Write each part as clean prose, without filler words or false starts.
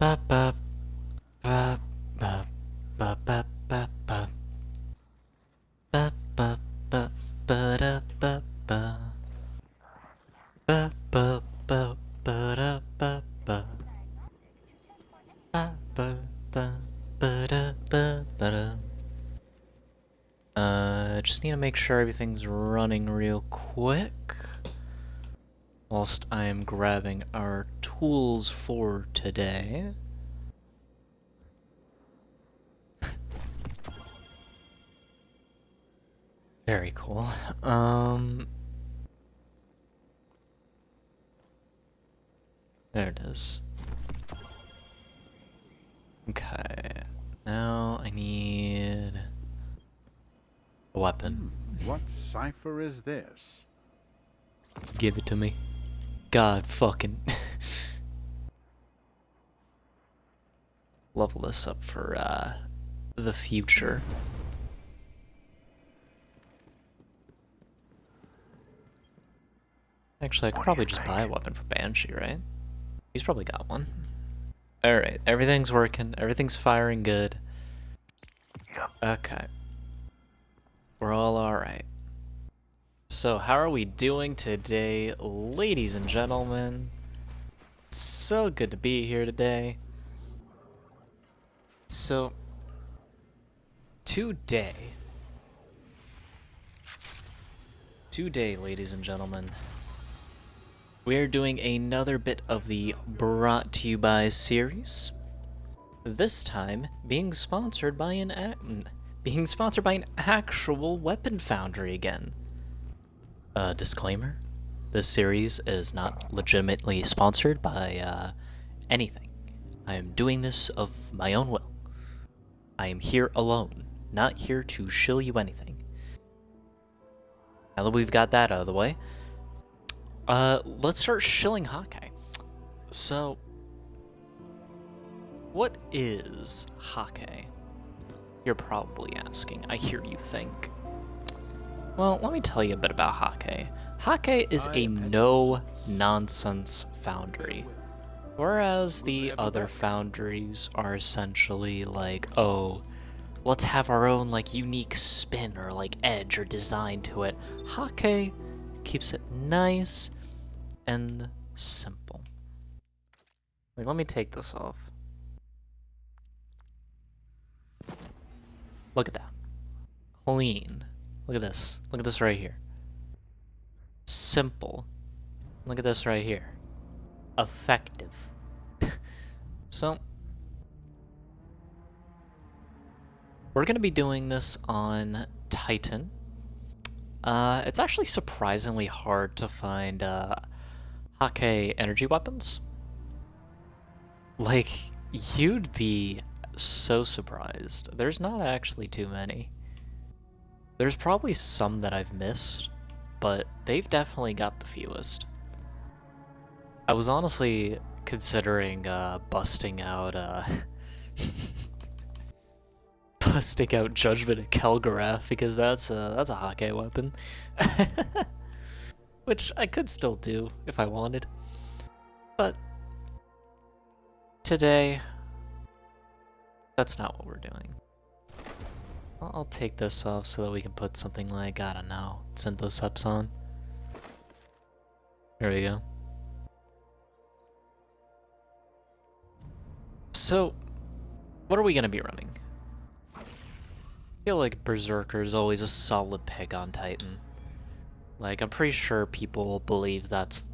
Ba ba ba ba ba ba ba ba ba ba ba ba da ba ba ba ba ba ba da ba ba ba ba ba ba da ba ba da. Just need to make sure everything's running real quick whilst I am grabbing our tools for today. Very cool. There it is. Okay. Now I need a weapon. What cipher is this? Give it to me. God fucking. Level this up for the future. Actually, I could probably just buy a weapon for Banshee, right? He's probably got one. Alright, everything's working. Everything's firing good. Okay. We're all alright. So, how are we doing today, ladies and gentlemen? So good to be here today. So, today, ladies and gentlemen, we're doing another bit of the Brought to You By series. This time, being sponsored by an actual weapon foundry again. Disclaimer: this series is not legitimately sponsored by anything. I am doing this of my own will. I am here alone, not here to shill you anything. Now that we've got that out of the way, let's start shilling Häkke. So, what is Häkke? You're probably asking. I hear you think. Well, let me tell you a bit about Häkke. Häkke is a no-nonsense foundry. Whereas the other foundries are essentially like, oh, let's have our own like unique spin or like edge or design to it. Häkke keeps it nice and simple. Wait, let me take this off. Look at that. Clean. Look at this. Look at this right here. Simple. Look at this right here. Effective. So, we're going to be doing this on Titan. It's actually surprisingly hard to find Häkke energy weapons. Like, you'd be so surprised. There's not actually too many. There's probably some that I've missed, but they've definitely got the fewest. I was honestly considering busting out Judgment of Kelgarath, because that's a Häkke weapon. Which I could still do if I wanted. But today, that's not what we're doing. I'll take this off so that we can put something like, I don't know, Synthoceps on. There we go. So, what are we going to be running? I feel like Berserker is always a solid pick on Titan. Like, I'm pretty sure people believe that's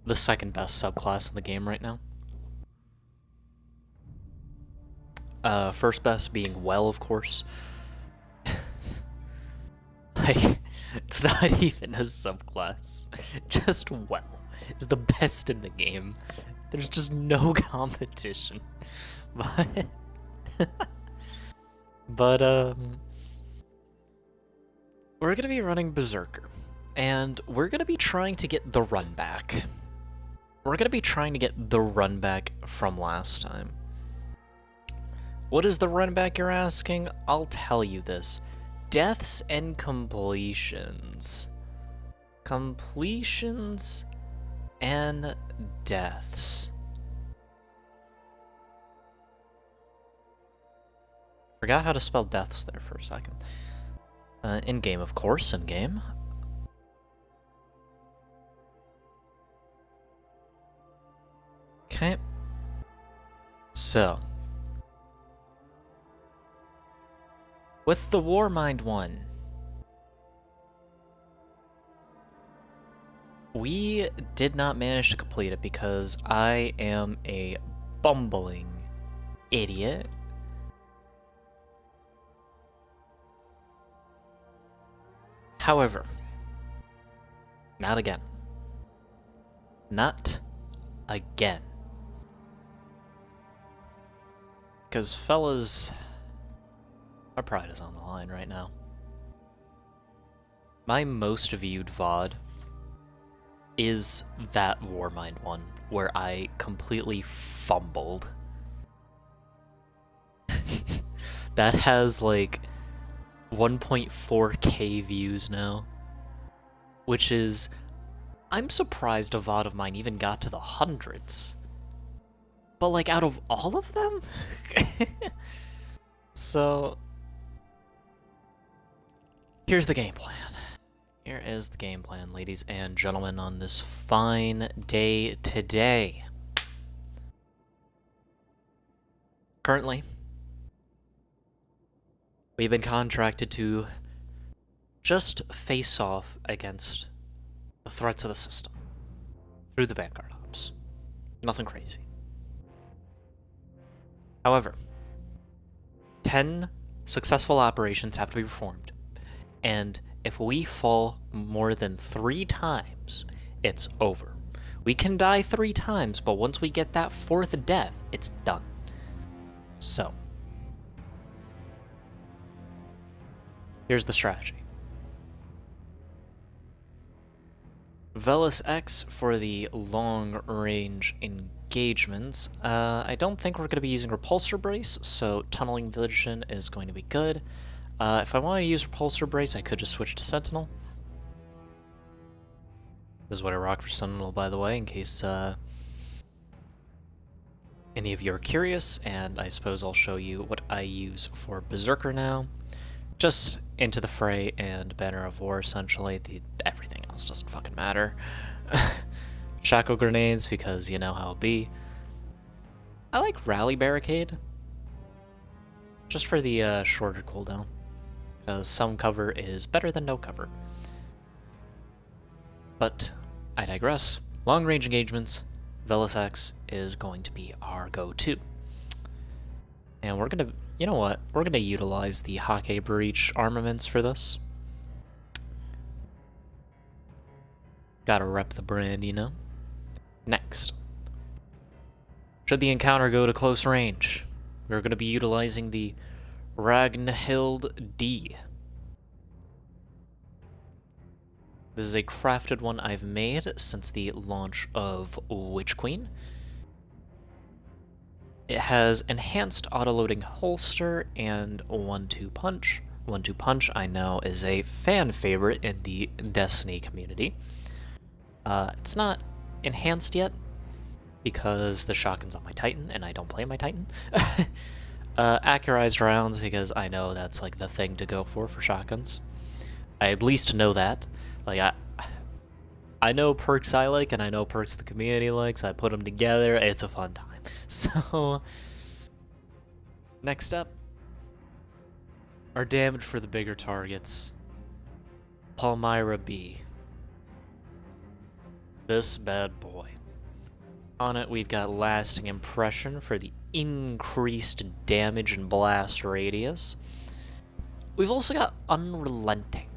the second best subclass in the game right now. First best being Well, of course. Like, it's not even a subclass. Just Well is the best in the game. There's just no competition. But we're gonna be running Berserker. And we're gonna be trying to get the run back. We're gonna be trying to get the run back from last time. What is the run back, you're asking? I'll tell you this. Deaths and completions. Completions and deaths. Forgot how to spell deaths there for a second. In-game, of course, in-game. Okay. So. With the Warmind one, we did not manage to complete it because I am a bumbling idiot. However, not again. Not again. Because, fellas, our pride is on the line right now. My most viewed VOD is that Warmind one, where I completely fumbled. That has, like, 1.4k views now. Which is... I'm surprised a VOD of mine even got to the hundreds. But, like, out of all of them? So... here's the game plan. Here is the game plan, ladies and gentlemen, on this fine day today. Currently, we've been contracted to just face off against the threats of the system through the Vanguard Ops. Nothing crazy. However, 10 successful operations have to be performed, and if we fall more than 3 times, it's over. We can die 3 times, but once we get that 4th death, it's done. So, here's the strategy. Velis X for the long-range engagements. I don't think we're going to be using Repulsor Brace, so Tunneling Vision is going to be good. If I want to use Repulsor Brace, I could just switch to Sentinel. This is what I rock for Sentinel, by the way, in case any of you are curious, and I suppose I'll show you what I use for Berserker now. Just Into the Fray and Banner of War, essentially. Everything else doesn't fucking matter. Shackle Grenades, because you know how it be. I like Rally Barricade, just for the shorter cooldown. Some cover is better than no cover. But I digress. Long-range engagements, Velis X is going to be our go-to. And we're gonna, you know what? We're gonna utilize the Häkke Breach armaments for this. Gotta rep the brand, you know? Next. Should the encounter go to close range, we're gonna be utilizing the Ragnhild D. This is a crafted one I've made since the launch of Witch Queen. It has enhanced autoloading holster and 1-2 punch. 1-2 punch, I know, is a fan favorite in the Destiny community. It's not enhanced yet because the shotgun's on my Titan and I don't play my Titan. Accurized rounds, because I know that's like the thing to go for shotguns. I at least know that. Like, I know perks I like, and I know perks the community likes. I put them together. It's a fun time. So, next up, our damage for the bigger targets. Palmyra B. This bad boy. On it, we've got Lasting Impression for the increased damage and blast radius. We've also got Unrelenting,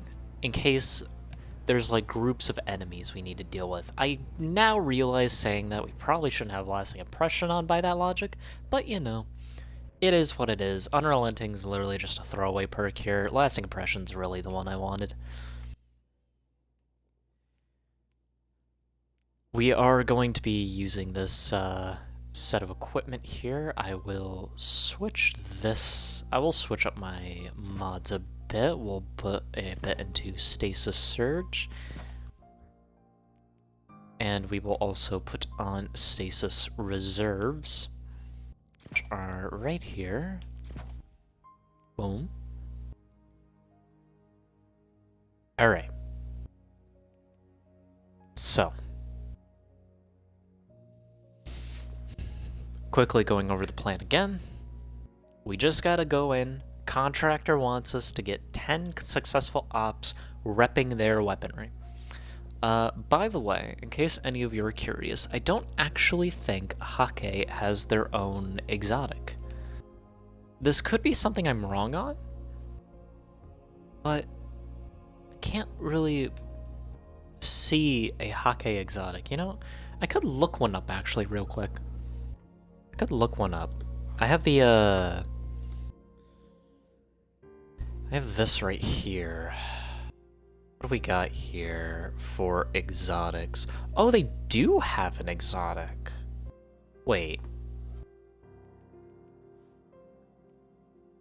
in case there's like groups of enemies we need to deal with. I now realize saying that we probably shouldn't have Lasting Impression on by that logic, but you know, it is what it is. Unrelenting is literally just a throwaway perk here. Lasting Impression's really the one I wanted. We are going to be using this set of equipment here. I will switch this. I will switch up my mods a bit. We'll put a bit into Stasis Surge. And we will also put on Stasis Reserves, which are right here. Boom. Alright. So. Quickly going over the plan again. We just gotta go in. Contractor wants us to get 10 successful ops repping their weaponry. By the way, in case any of you are curious, I don't actually think Häkke has their own exotic. This could be something I'm wrong on, but I can't really see a Häkke exotic. You know, I could look one up actually real quick. I could look one up. I have the, I have this right here. What do we got here for exotics? Oh, they do have an exotic. Wait.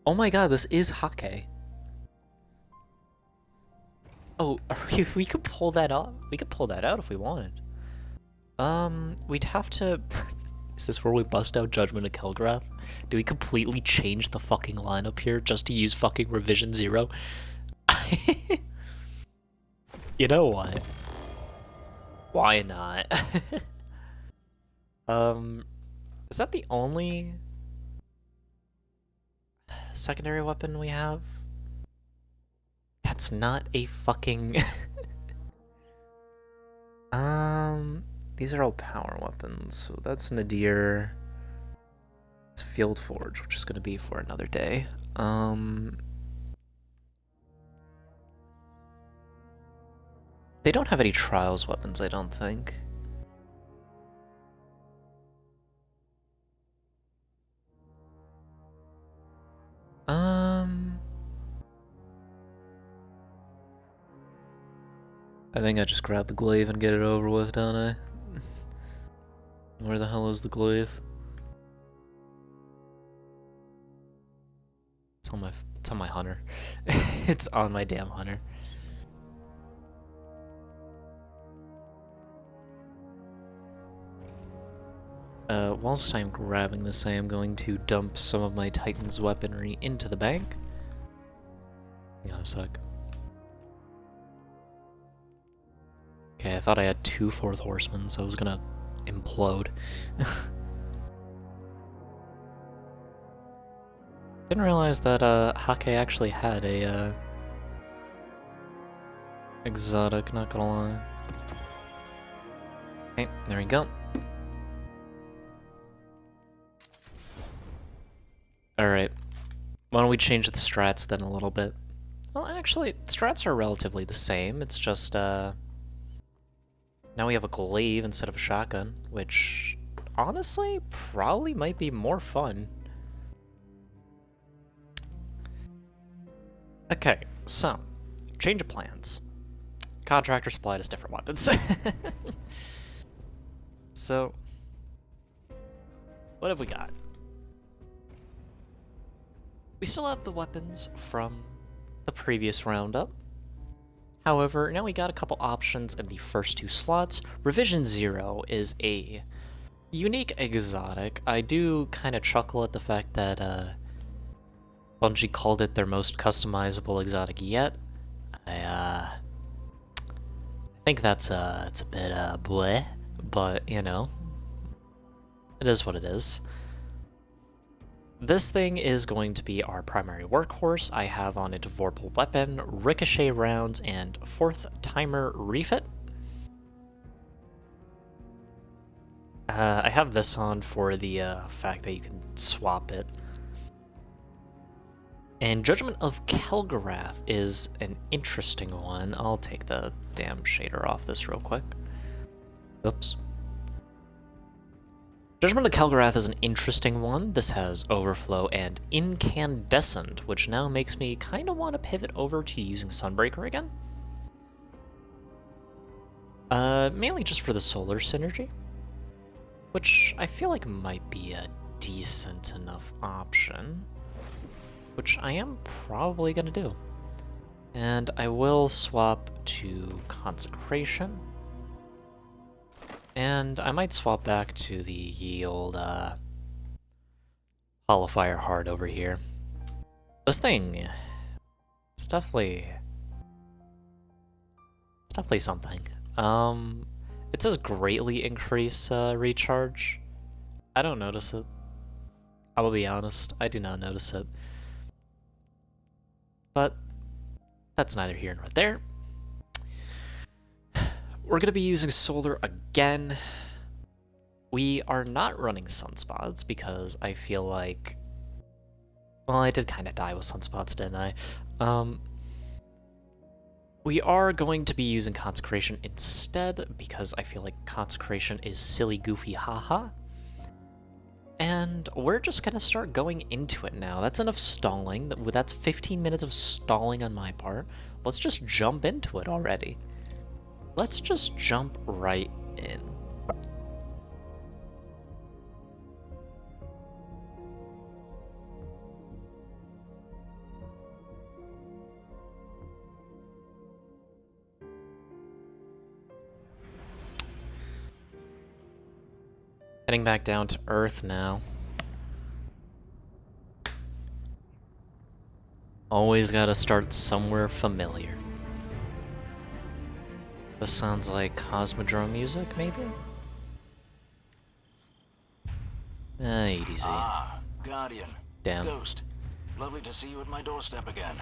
Oh my god, this is Häkke. Oh, we could pull that up. We could pull that out if we wanted. We'd have to... Is this where we bust out Judgment of Kelgrath? Do we completely change the fucking lineup here just to use fucking Revision 0? You know what? Why not? Is that the only secondary weapon we have? That's not a fucking... These are all power weapons, so that's Nadir. It's Field Forge, which is gonna be for another day. They don't have any trials weapons, I don't think. I think I just grab the glaive and get it over with, don't I? Where the hell is the glaive? It's on my hunter. It's on my damn hunter. Whilst I'm grabbing this, I am going to dump some of my Titan's weaponry into the bank. Hang on a sec. Okay, I thought I had 2 4th horsemen, so I was gonna implode. Didn't realize that Häkke actually had a exotic, not gonna lie. Okay, there we go. Alright, why don't we change the strats then a little bit? Well, actually, strats are relatively the same, it's just, now we have a glaive instead of a shotgun, which, honestly, probably might be more fun. Okay, so, change of plans. Contractor supplied us different weapons. So, what have we got? We still have the weapons from the previous roundup. However, now we got a couple options in the first 2 slots. Revision 0 is a unique exotic. I do kind of chuckle at the fact that Bungie called it their most customizable exotic yet. I think that's it's a bit bleh, but you know, it is what it is. This thing is going to be our primary workhorse. I have on it Vorpal Weapon, Ricochet Rounds, and 4th Timer Refit. I have this on for the fact that you can swap it. And Judgment of Kelgrath is an interesting one. I'll take the damn shader off this real quick. Oops. Judgment of Kelgrath is an interesting one. This has Overflow and Incandescent, which now makes me kind of want to pivot over to using Sunbreaker again. Mainly just for the solar synergy, which I feel like might be a decent enough option, which I am probably going to do. And I will swap to Consecration. And I might swap back to the ye old Hollow Fire Heart over here. This thing, it's definitely something. It says greatly increase recharge. I don't notice it. I will be honest, I do not notice it. But that's neither here nor there. We're gonna be using solar again. We are not running sunspots because I feel like, well, I did kind of die with sunspots, didn't I? We are going to be using consecration instead because I feel like consecration is silly, goofy, haha. And we're just gonna start going into it now. That's enough stalling. That's 15 minutes of stalling on my part. Let's just jump into it already. Let's just jump right in. Heading back down to Earth now. Always gotta start somewhere familiar. This sounds like Cosmodrome music, maybe? Easy. Ah, Guardian. Damn. Ghost. Lovely to see you at my doorstep again.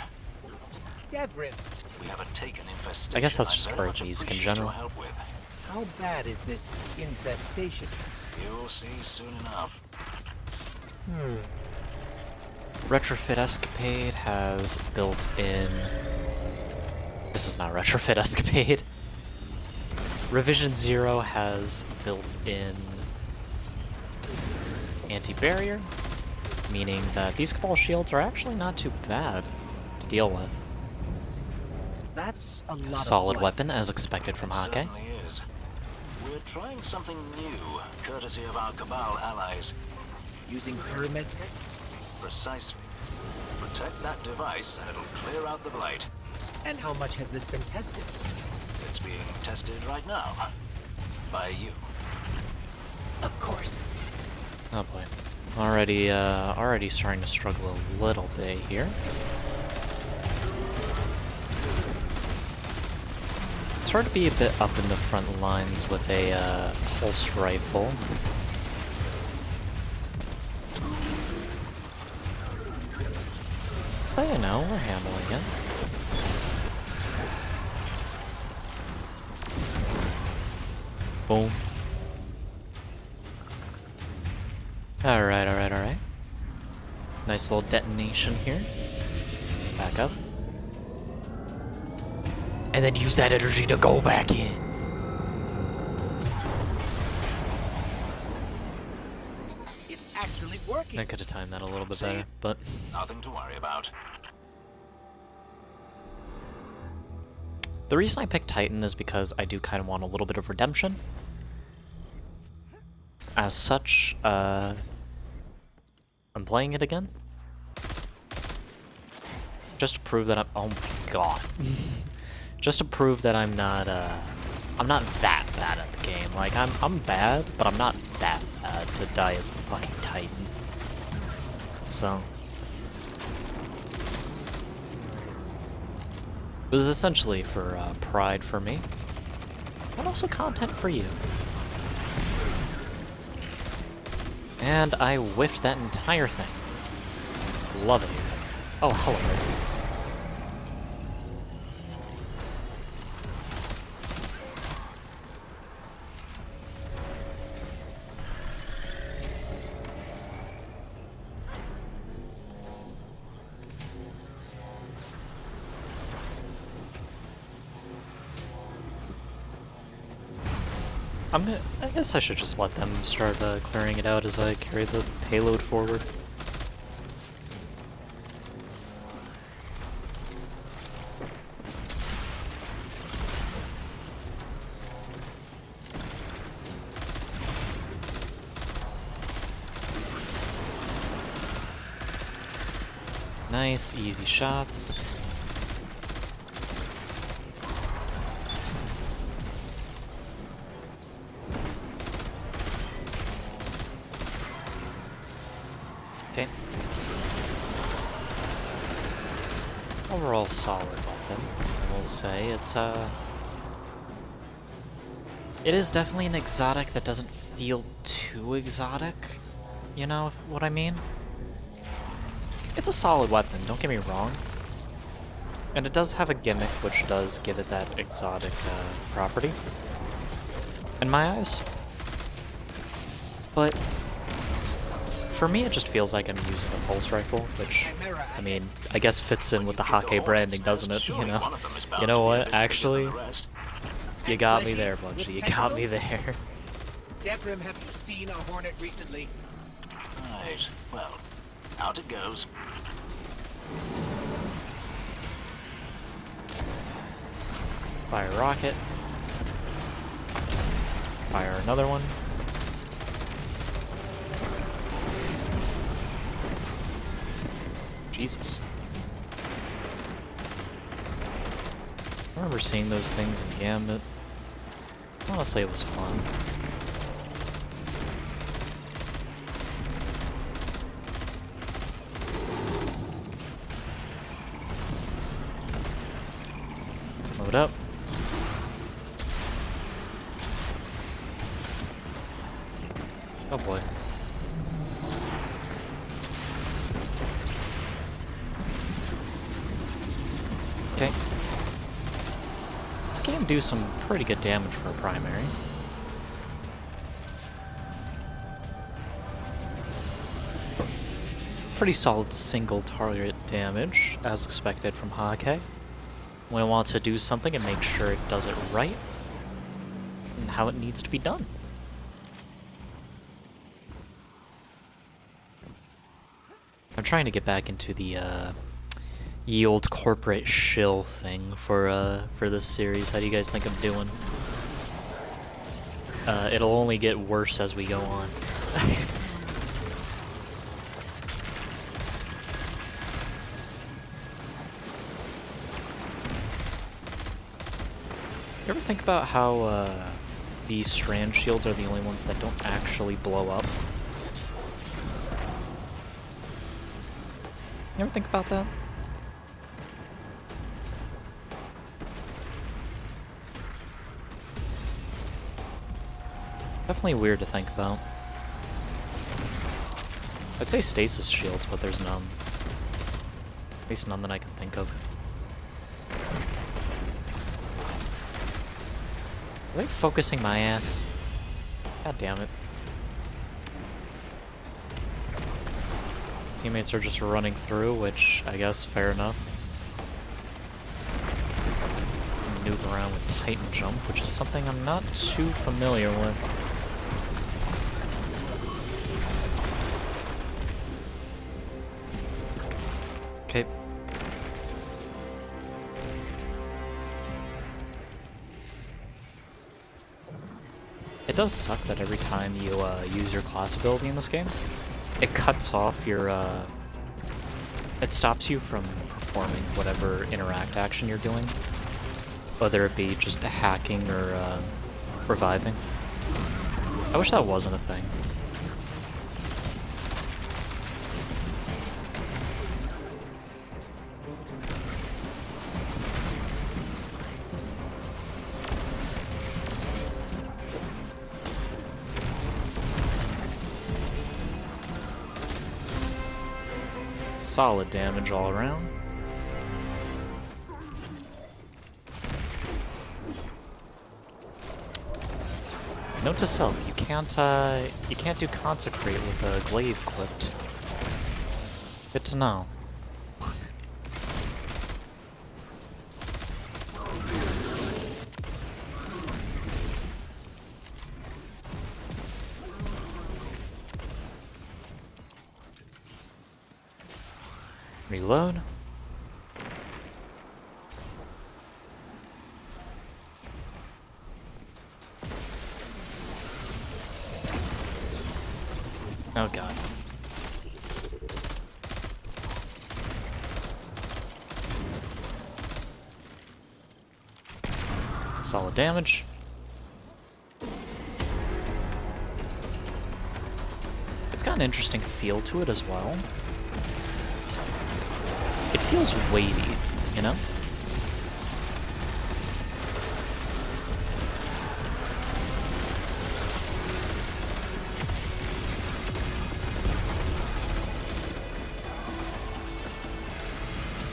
Devrin, We have a taken infestation. I guess that's I'd just very Earth much music in appreciate general. your help with. how bad is this infestation? You'll see soon enough. Retrofit Escapade has built in... This is not Retrofit Escapade. Revision 0 has built in anti-barrier, meaning that these Cabal shields are actually not too bad to deal with. That's a lot Solid of weapon, as expected from It Häkke. certainly is. We're trying something new, courtesy of our Cabal allies. using pyramid tech. Precisely. Protect that device and it'll clear out the blight. And how much has this been tested? It's being tested right now. By you. Of course. Oh boy. Already starting to struggle a little bit here. It's hard to be a bit up in the front lines with a pulse rifle. But you know, we're handling it. Boom. Alright. Nice little detonation here. Back up. And then use that energy to go back in. It's actually working. I could have timed that a little bit See? better, but... Nothing to worry about. The reason I picked Titan is because I do kind of want a little bit of redemption. As such, I'm playing it again. Just to prove that I'm... Oh my god. Just to prove that I'm not that bad at the game. Like, I'm bad, but I'm not that bad to die as a fucking Titan. So... This is essentially for pride for me, but also content for you. And I whiffed that entire thing. Love it. Oh, hello. I guess I should just let them start clearing it out as I carry the payload forward. Nice, easy shots. Okay. Overall solid weapon, I will say. It is definitely an exotic that doesn't feel too exotic, you know what I mean? It's a solid weapon, don't get me wrong. And it does have a gimmick which does give it that exotic property, in my eyes. But for me, it just feels like I'm using a pulse rifle, which, I mean, I guess fits in with the Häkke branding, doesn't it? You know? You know what? Actually, you got me there, Bungie. You got me there. Devrim, have you seen a Hornet recently? Right. Well, out it goes. Fire a rocket. Fire another one. Jesus. I remember seeing those things in Gambit. Honestly, it was fun. Load up. Oh boy. Okay. This can do some pretty good damage for a primary. Pretty solid single target damage, as expected from Häkke. When it wants to do something, and make sure it does it right, and how it needs to be done. I'm trying to get back into the ye old corporate shill thing for this series. How do you guys think I'm doing? It'll only get worse as we go on. You ever think about how these strand shields are the only ones that don't actually blow up? You ever think about that? Definitely weird to think about. I'd say stasis shields, but there's none. At least none that I can think of. Are they focusing my ass? God damn it. Teammates are just running through, which I guess fair enough. Maneuver around with Titan Jump, which is something I'm not too familiar with. Okay. It does suck that every time you use your class ability in this game, it cuts off your, it stops you from performing whatever interact action you're doing, whether it be just hacking or reviving. I wish that wasn't a thing. Solid damage all around. Note to self: you can't do consecrate with a glaive equipped. Good to know. Reload. Oh god. Solid damage. It's got an interesting feel to it as well. It feels weighty, you know?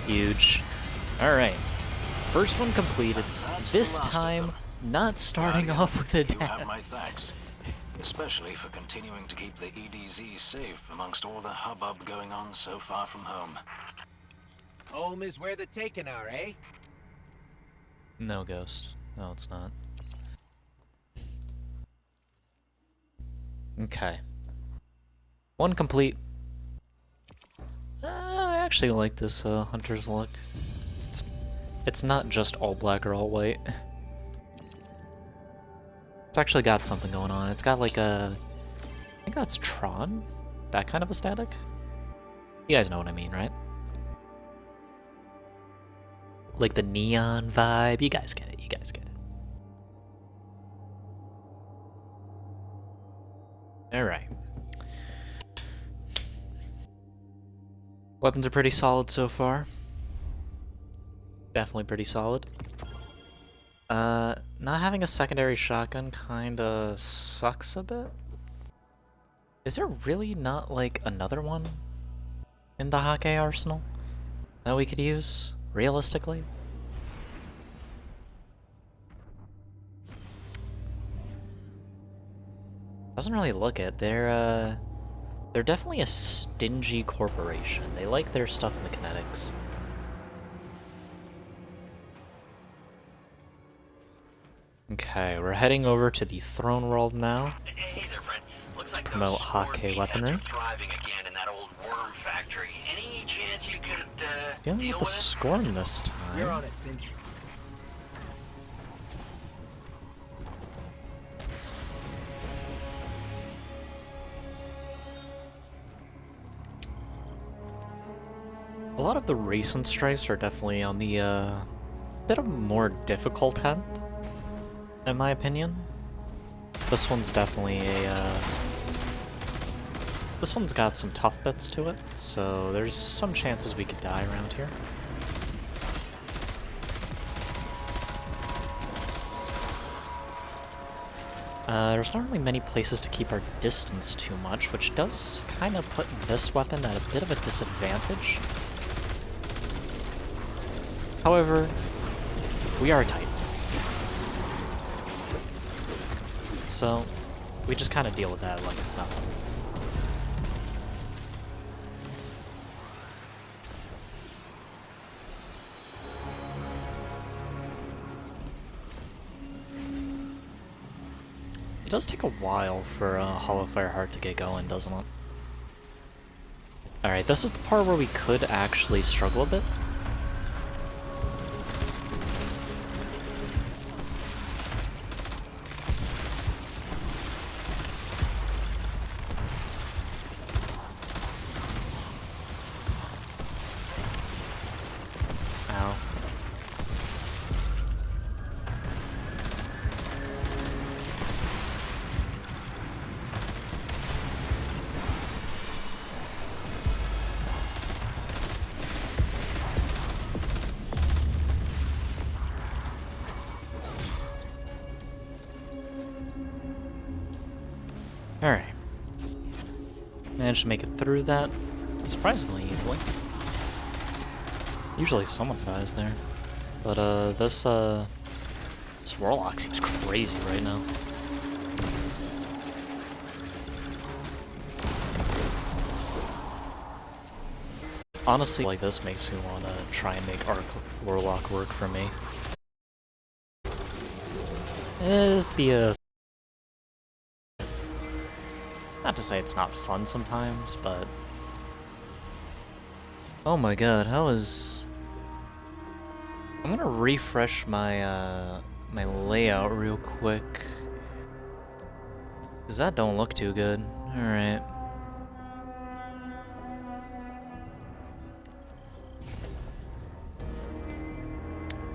Huge. Alright. First one completed. This time, not starting off with a You have death. my thanks, especially for continuing to keep the EDZ safe amongst all the hubbub going on so far from home. Home is where the taken are, eh? No, Ghost. No, it's not. Okay. One complete. I actually like this hunter's look. It's not just all black or all white. It's actually got something going on. It's got like a... I think that's Tron? That kind of aesthetic? You guys know what I mean, right? Like the neon vibe. You guys get it. You guys get it. Alright. Weapons are pretty solid so far. Definitely pretty solid. Not having a secondary shotgun kinda sucks a bit. Is there really not, like, another one in the Häkke arsenal that we could use, realistically? Doesn't really look it. They're definitely a stingy corporation. They like their stuff in the kinetics. Okay, we're heading over to the throne world now. Hey there, friend. Looks like Promote those swarm Häkke meatheads weaponry. are thriving again in that old worm factory. Any chance you could Dealing deal with the with? Scorn this You're time. on it, Finch. A lot of the recent strikes are definitely on the bit of a more difficult end, in my opinion. This one's definitely a this one's got some tough bits to it, so there's some chances we could die around here. There's not really many places to keep our distance too much, which does kind of put this weapon at a bit of a disadvantage. However, we are tight. So, we just kind of deal with that like it's nothing. It does take a while for Hollow Fire Heart to get going, doesn't it? Alright, this is the part where we could actually struggle a bit. Ow. Alright. Managed to make it through that surprisingly easily. Usually someone dies there. But this Warlock seems crazy right now. Honestly, like this makes me want to try and make Arc Warlock work for me. Is the not to say it's not fun sometimes, but oh my god, how is... I'm gonna refresh my my layout real quick, cause that don't look too good. All right.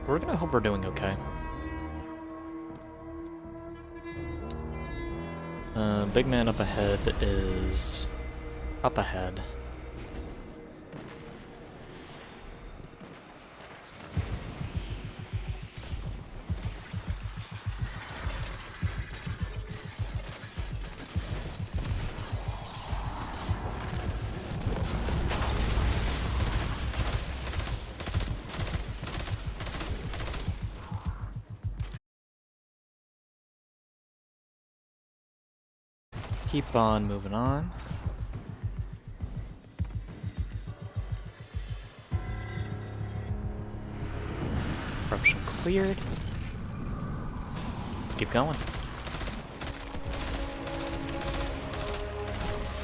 We're gonna hope we're doing okay. Big man up ahead is up ahead. keep on moving on. Corruption cleared. Let's keep going.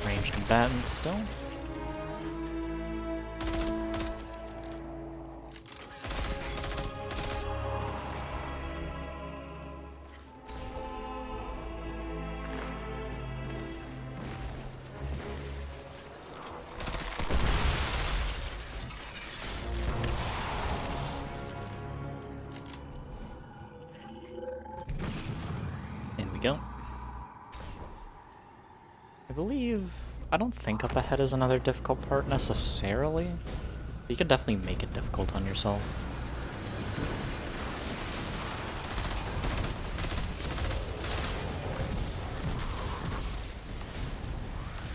Ranged combatants still. In we go. I don't think up ahead is another difficult part necessarily. But you could definitely make it difficult on yourself.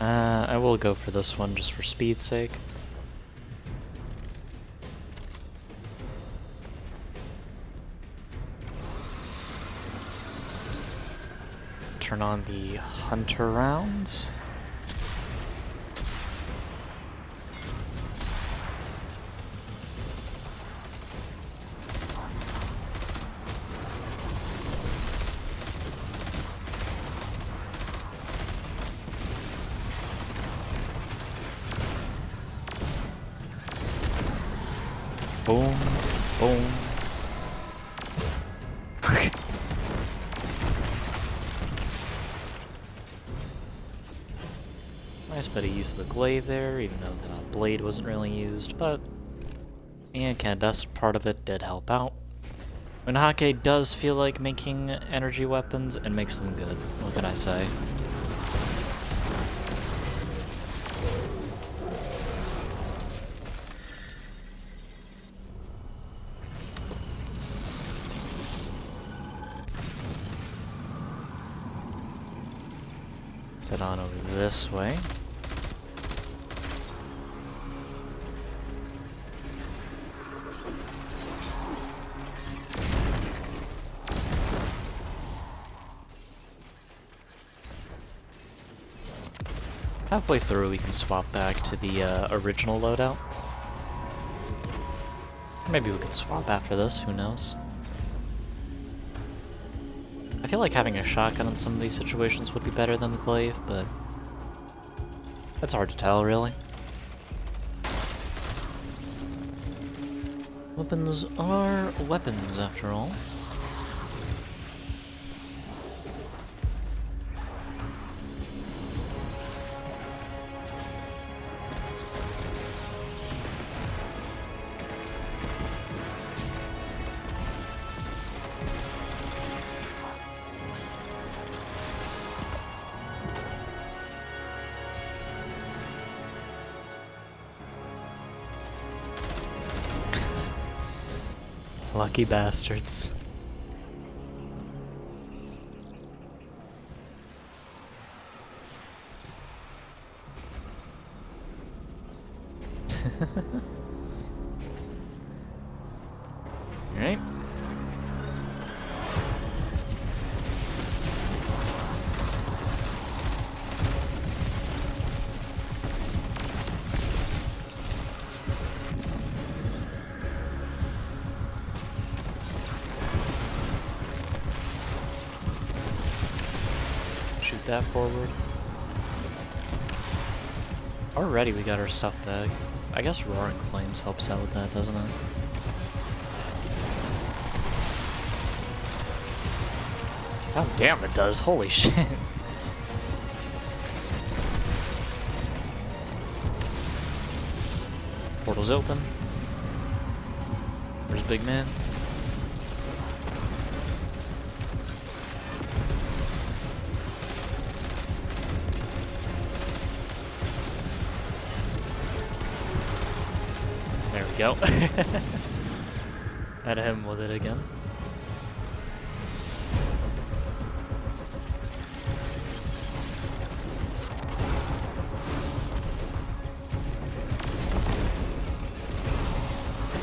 I will go for this one just for speed's sake. Turn on the hunter rounds. Boom, boom. Nice bit of use of the glaive there, even though the blade wasn't really used, but the incandescent part of it did help out. When Häkke does feel like making energy weapons, it makes them good. What can I say? Let's head on over this way. Halfway through, we can swap back to the original loadout. Maybe we could swap after this, who knows? I feel like having a shotgun in some of these situations would be better than the glaive, but that's hard to tell, really. Weapons are weapons, after all. Lucky bastards. Alright. Shoot that forward. Already we got our stuff back. I guess Roaring Flames helps out with that, doesn't it? God damn, it does. Holy shit. Portal's open. Where's Big Man? There we go. Had him with it again.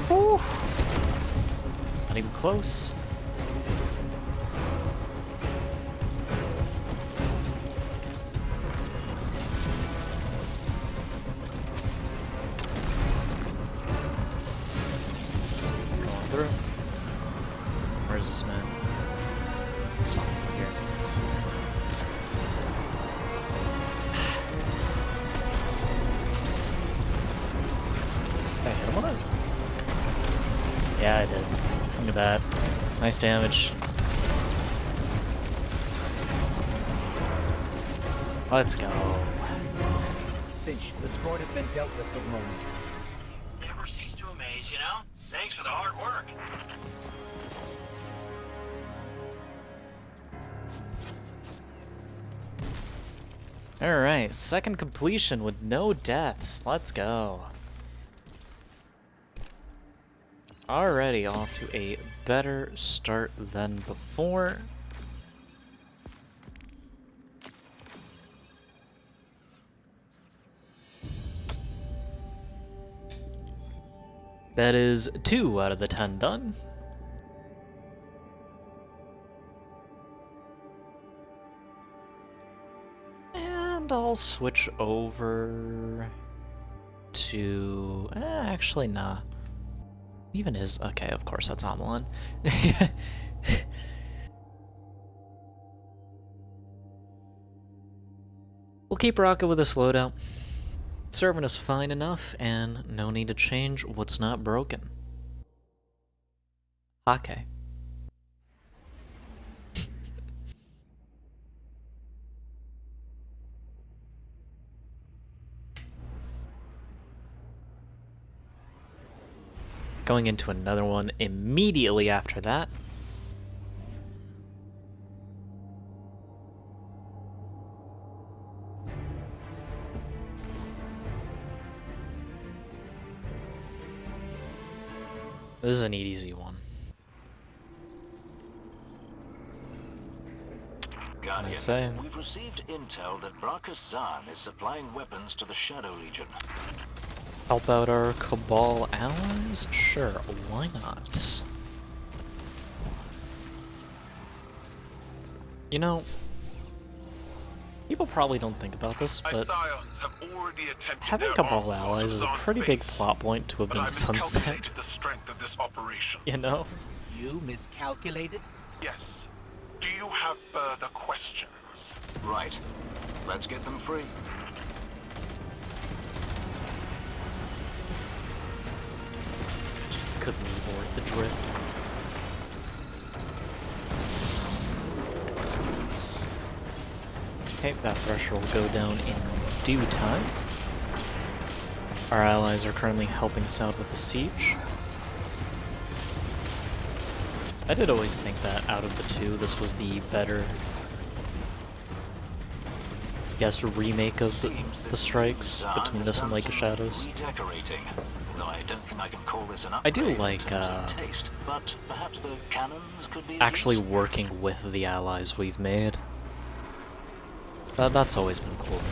Woo. Not even close. Yeah, I did. Look at that. Nice damage. Let's go. Finch, the score has been dealt with for the moment. Never cease to amaze, you know? Thanks for the hard work. Alright, second completion with no deaths. Let's go. Already off to a better start than before. That is 2 out of the 10 done. And I'll switch over to... actually, nah. Even is... okay, of course, that's Amelin. We'll keep rocking with this loadout. Serving us fine enough, and no need to change what's not broken. Häkke. Going into another one immediately after that. This is an easy one. Guardian, say. we've received intel that Brachus Zahn is supplying weapons to the Shadow Legion. Help out our Cabal allies? Sure, why not? You know, people probably don't think about this, but having Cabal allies is a pretty big plot point to have been sunset. The strength of this operation. You know? You miscalculated? Yes. Do you have further questions? Right. Let's get them free. Couldn't abort the drift. Okay, that thresher will go down in due time. Our allies are currently helping us out with the siege. I did always think that out of the two, this was the better, I guess, remake of the strikes between this and Lake of Shadows. Redecorating. Though I don't think I can call this an I do upgrade in like terms of taste, but perhaps the cannons could be actually used. working with the allies we've made. That's always been cool to me.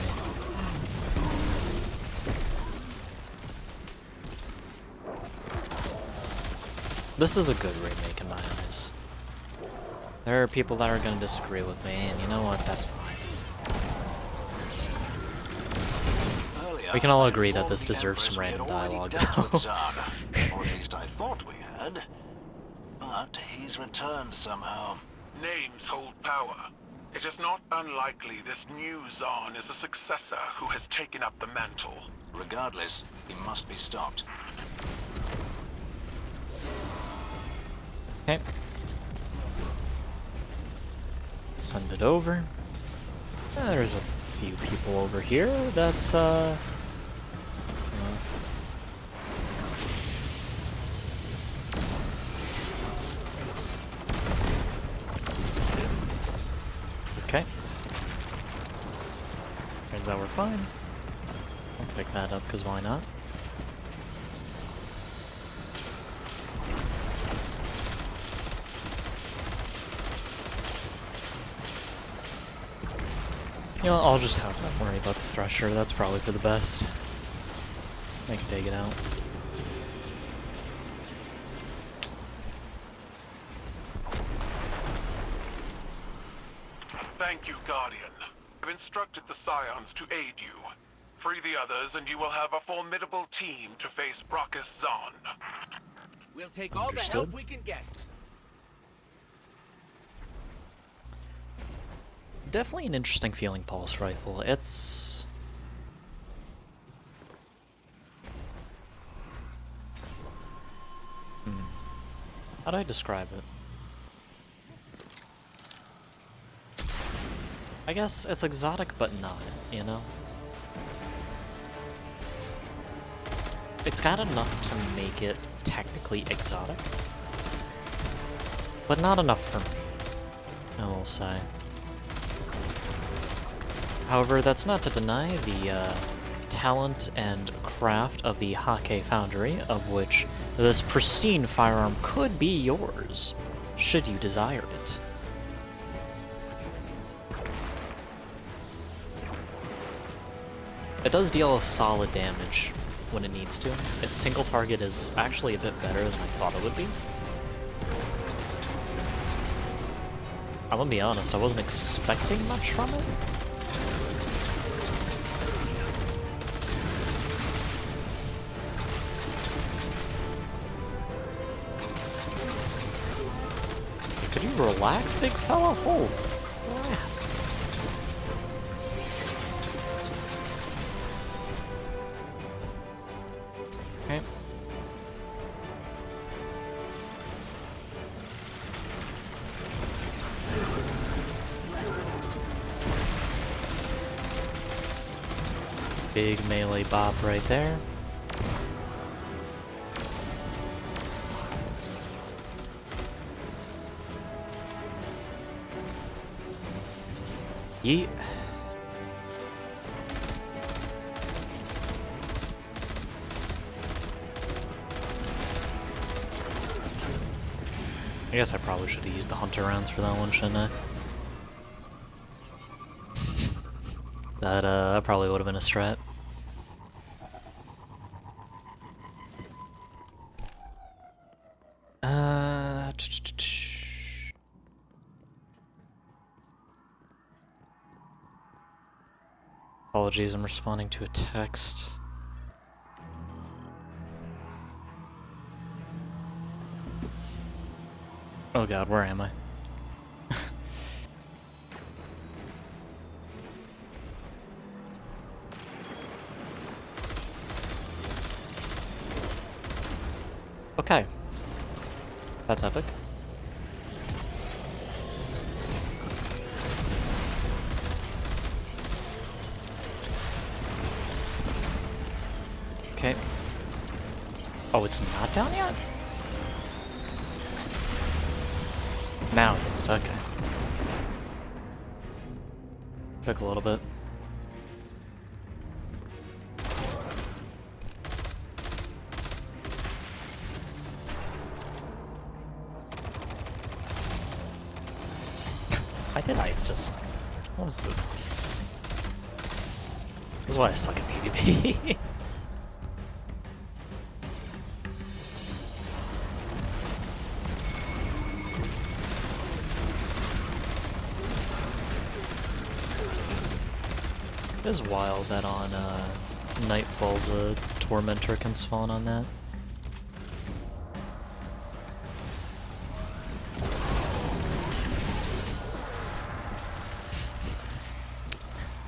This is a good remake in my eyes. There are people that are going to disagree with me, and you know what, that's fine. Earlier, We can all I agree that informed this the deserves Empress some we had random already dialogue, dealt with though. Zahn, or at least I thought we had. But he's returned somehow. Names hold power. It is not unlikely this new Zahn is a successor who has taken up the mantle. Regardless, he must be stopped. Okay. Send it over. There's a few people over here. That's, okay. Turns out we're fine. I'll pick that up, because why not? You know, I'll just have them worry about the Thresher. That's probably for the best. I can take it out. Thank you, Guardian. I've instructed the Scions to aid you. Free the others, and you will have a formidable team to face Brachus Zahn. We'll take all the Understood. help we can get. Definitely an interesting feeling pulse rifle. It's... How do I describe it? I guess it's exotic, but not, you know? It's got enough to make it technically exotic, but not enough for me, I will say. However, that's not to deny the talent and craft of the Häkke Foundry, of which this pristine firearm could be yours, should you desire it. It does deal solid damage when it needs to. Its single target is actually a bit better than I thought it would be. I'm gonna be honest, I wasn't expecting much from it. Could you relax, big fella? Holy crap. Okay. Big melee bop right there. Yeet. I guess I probably should have used the hunter rounds for that one, shouldn't I? That probably would have been a strat. Apologies, I'm responding to a text. Oh god, where am I? Okay. That's epic. Okay. Oh, it's not down yet? Now it is, okay. Took a little bit. Why did I just... What was the... This is why I suck at PvP. It is wild that on Nightfalls a Tormentor can spawn on that.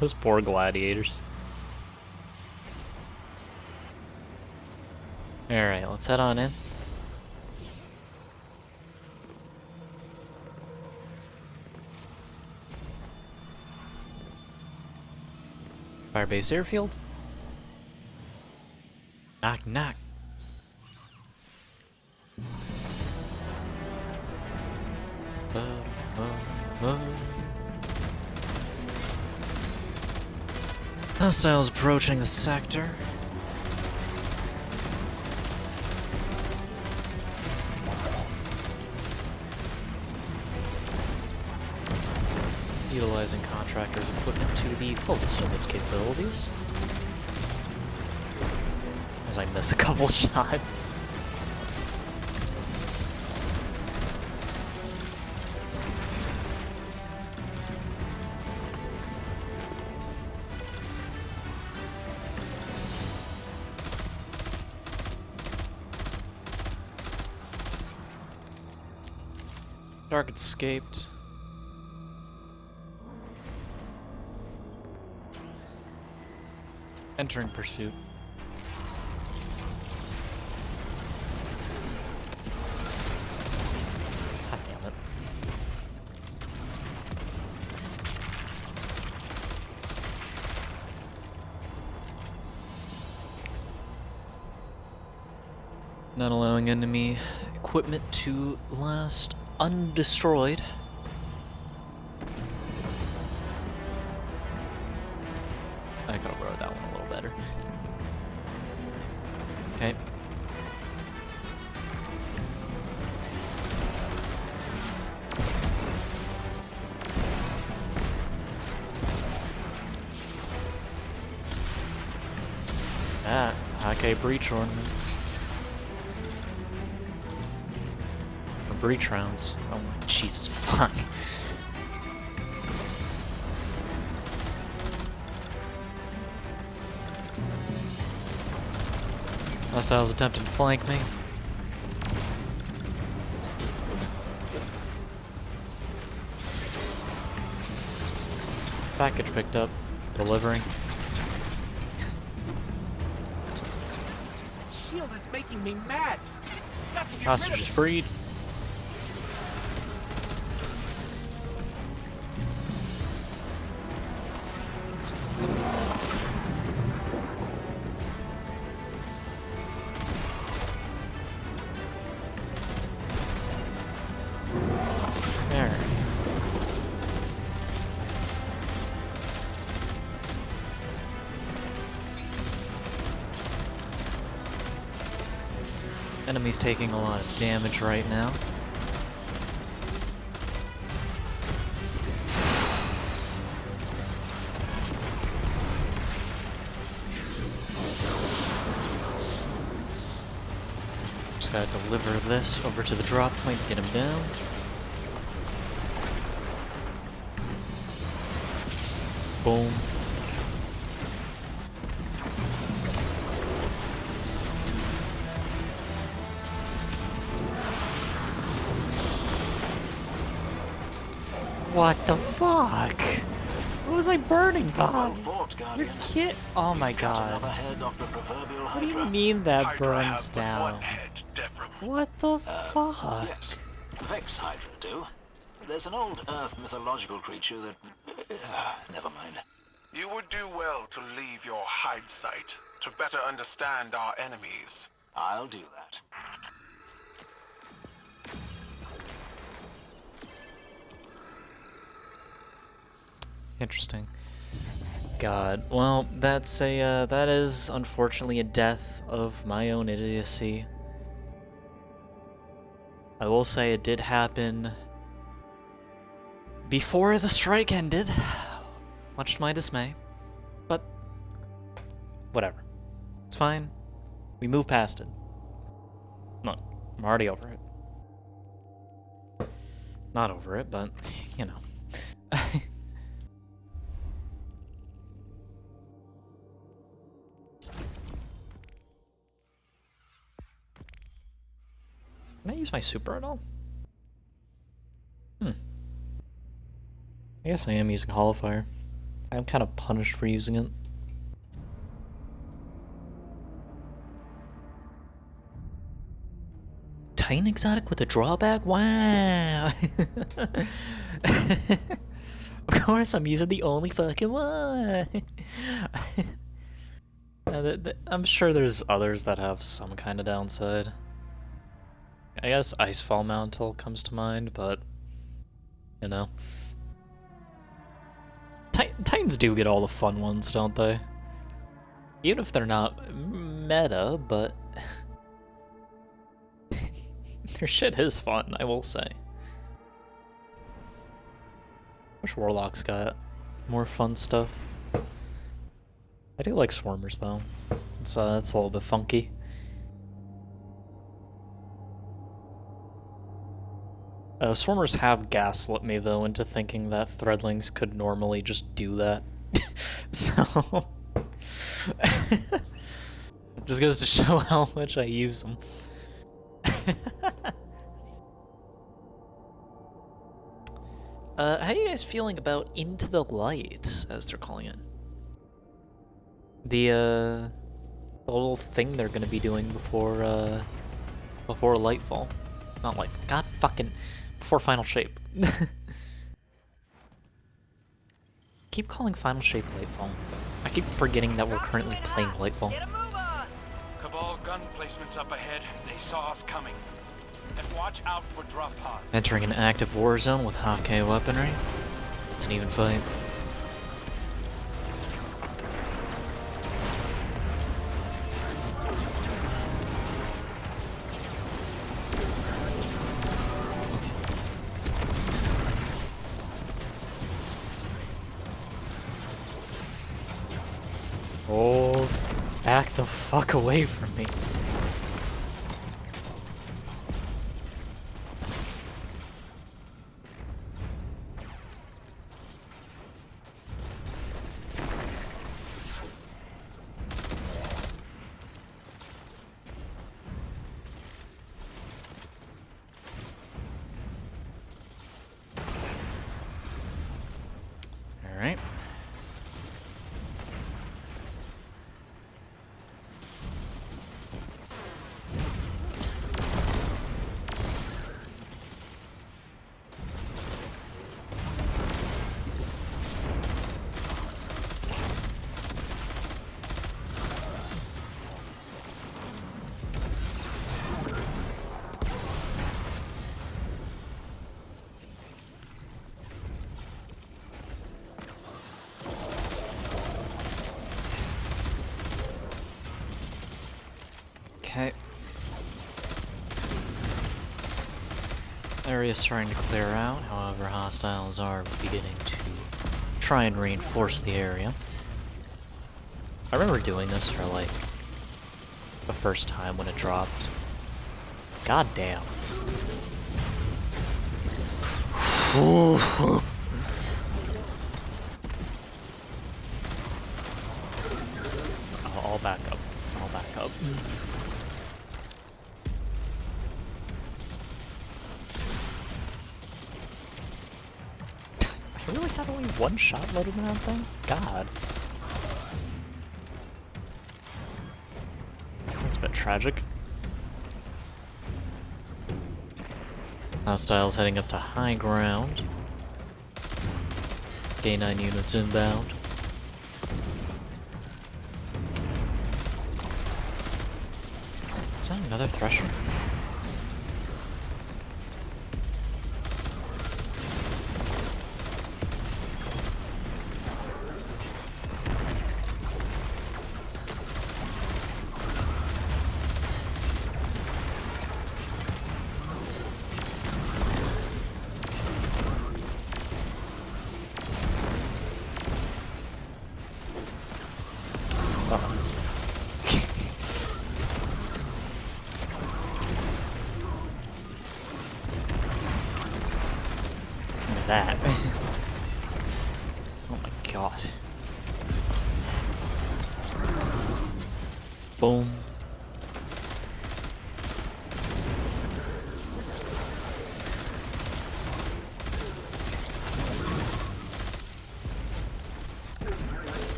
Those poor gladiators. Alright, let's head on in. Firebase airfield. Knock, knock. Hostiles approaching the sector. Utilizing contractors' equipment to the fullest of its capabilities. As I miss a couple shots. Target escaped. Entering pursuit. Not allowing enemy equipment to last undestroyed. I could have wrote that one a little better. Okay. Ah, Häkke breach ornaments. Or breach rounds. Oh my Jesus fuck. Hostiles attempting to flank me. Package picked up. Delivering. Shield is making me mad. Got to get rid Hostage of is it. freed. There. Enemy's taking a lot of damage right now. Just gotta deliver this over to the drop point to get him down. Boom. What the fuck? What was I burning by? Well fought, Your Guardian. kit? Oh my Cut god. another head off the proverbial What do you Hydra. mean that Hydra burns has but one down? head, Devrim. What the fuck? Yes, Vex Hydra do. There's an old Earth mythological creature that... never mind. You would do well to leave your hide site to better understand our enemies. I'll do that. Interesting. God. Well, that's a, that is unfortunately a death of my own idiocy. I will say it did happen before the strike ended, much to my dismay. But, whatever. It's fine. We move past it. Look, I'm already over it. Not over it, but, you know. Can I use my super at all? I guess I am using Hollow Fire. I'm kind of punished for using it. Titan exotic with a drawback? Wow! Of course, I'm using the only fucking one! I'm sure there's others that have some kind of downside. I guess Icefall Mantle comes to mind, but, you know. Titans do get all the fun ones, don't they? Even if they're not meta, but their shit is fun, I will say. Wish Warlock's got more fun stuff. I do like Swarmers, though. It's a little bit funky. Swarmers have gaslit me, though, into thinking that Threadlings could normally just do that. So... just goes to show how much I use them. How are you guys feeling about Into the Light, as they're calling it? The little thing they're gonna be doing before Lightfall. Not Lightfall. God fucking... Before Final Shape. Keep calling Final Shape Lightfall. I keep forgetting that we're currently playing Lightfall. Cabal gun placements up ahead. They saw us coming. And watch out for drop pods. Entering an active war zone with Häkke weaponry. It's an even fight. Hold back the fuck away from me. All right. Okay. Area is starting to clear out, however hostiles are beginning to try and reinforce the area. I remember doing this for like the first time when it dropped. God damn. I'll back up. I'll back up. I really had only one shot loaded in that thing? God. That's a bit tragic. Hostiles heading up to high ground. K9 units inbound. Is that another Thresher? That. Oh my god. Boom.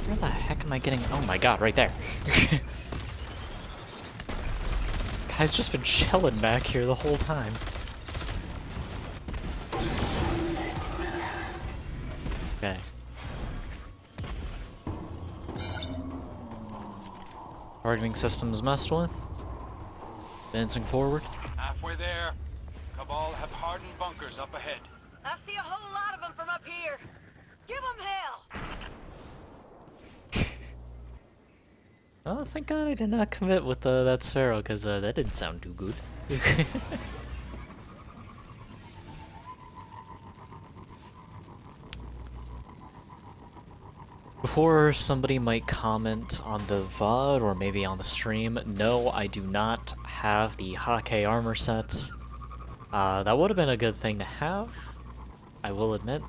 Where the heck am I getting? Oh my god, right there. Guy's just been chilling back here the whole time. Okay. Hardening systems messed with. Advancing forward. Halfway there. Cabal have hardened bunkers up ahead. I see a whole lot of them from up here. Give them hell! Oh, thank God I did not commit with that Sparrow, because that didn't sound too good. Before somebody might comment on the VOD or maybe on the stream, no, I do not have the Häkke armor set. That would have been a good thing to have, I will admit,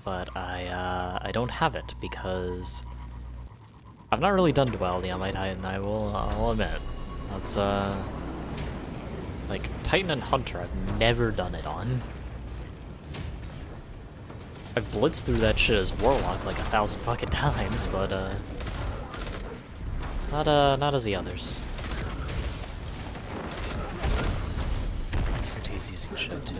but I don't have it because I've not really done duality on my Titan, I'll admit. That's, like, Titan and Hunter, I've never done it on. I've blitzed through that shit as Warlock like 1,000 fucking times, but, not as the others. Except he's using shit, too.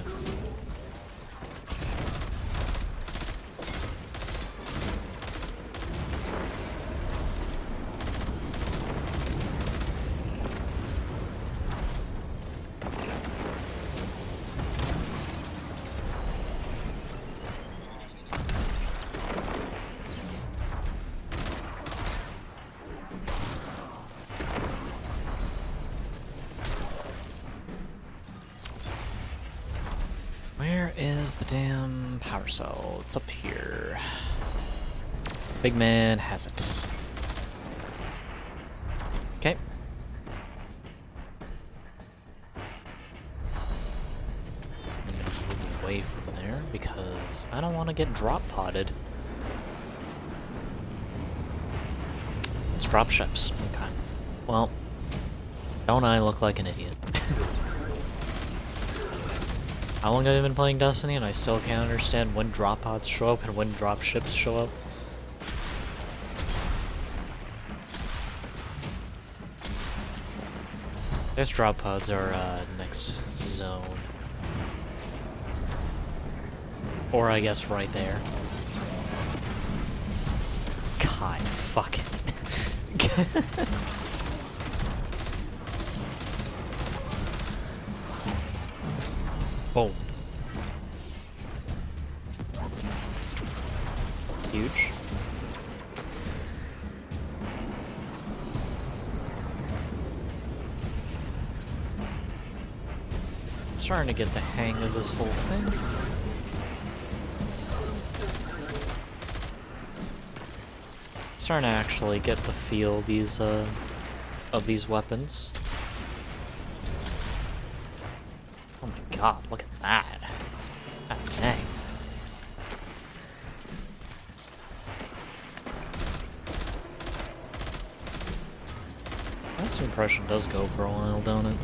is the damn power cell? It's up here. Big man has it. Okay. Move away from there because I don't want to get drop potted. Let's drop ships. Okay. Well, don't I look like an idiot? How long have I been playing Destiny and I still can't understand when drop pods show up and when drop ships show up? There's drop pods are next zone. Or I guess right there. God, fuck it. Boom. Huge. Starting to get the hang of this whole thing. Starting to actually get the feel of these weapons. Oh my god, look at that. God dang. This impression does go for a while, don't it?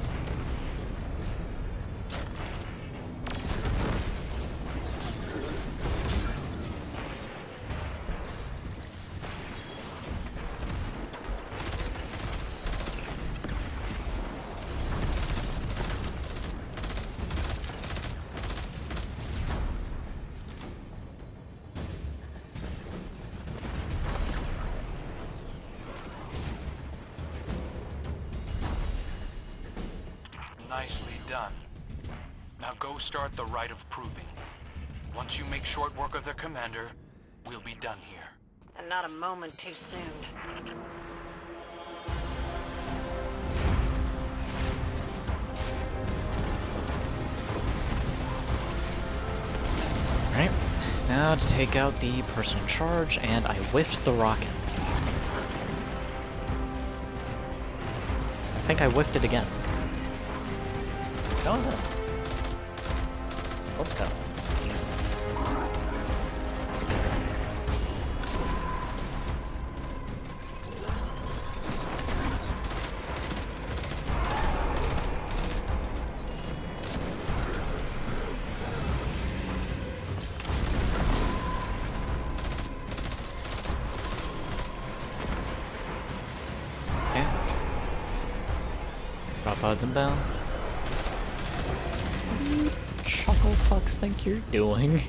Nicely done. Now go start the rite of proving. Once you make short work of their commander, we'll be done here. And not a moment too soon. Alright, now to take out the person in charge, and I whiffed the rocket. I think I whiffed it again. Go ahead. Let's go. Okay. Drop pods inbound. Chuckle fucks think you're doing?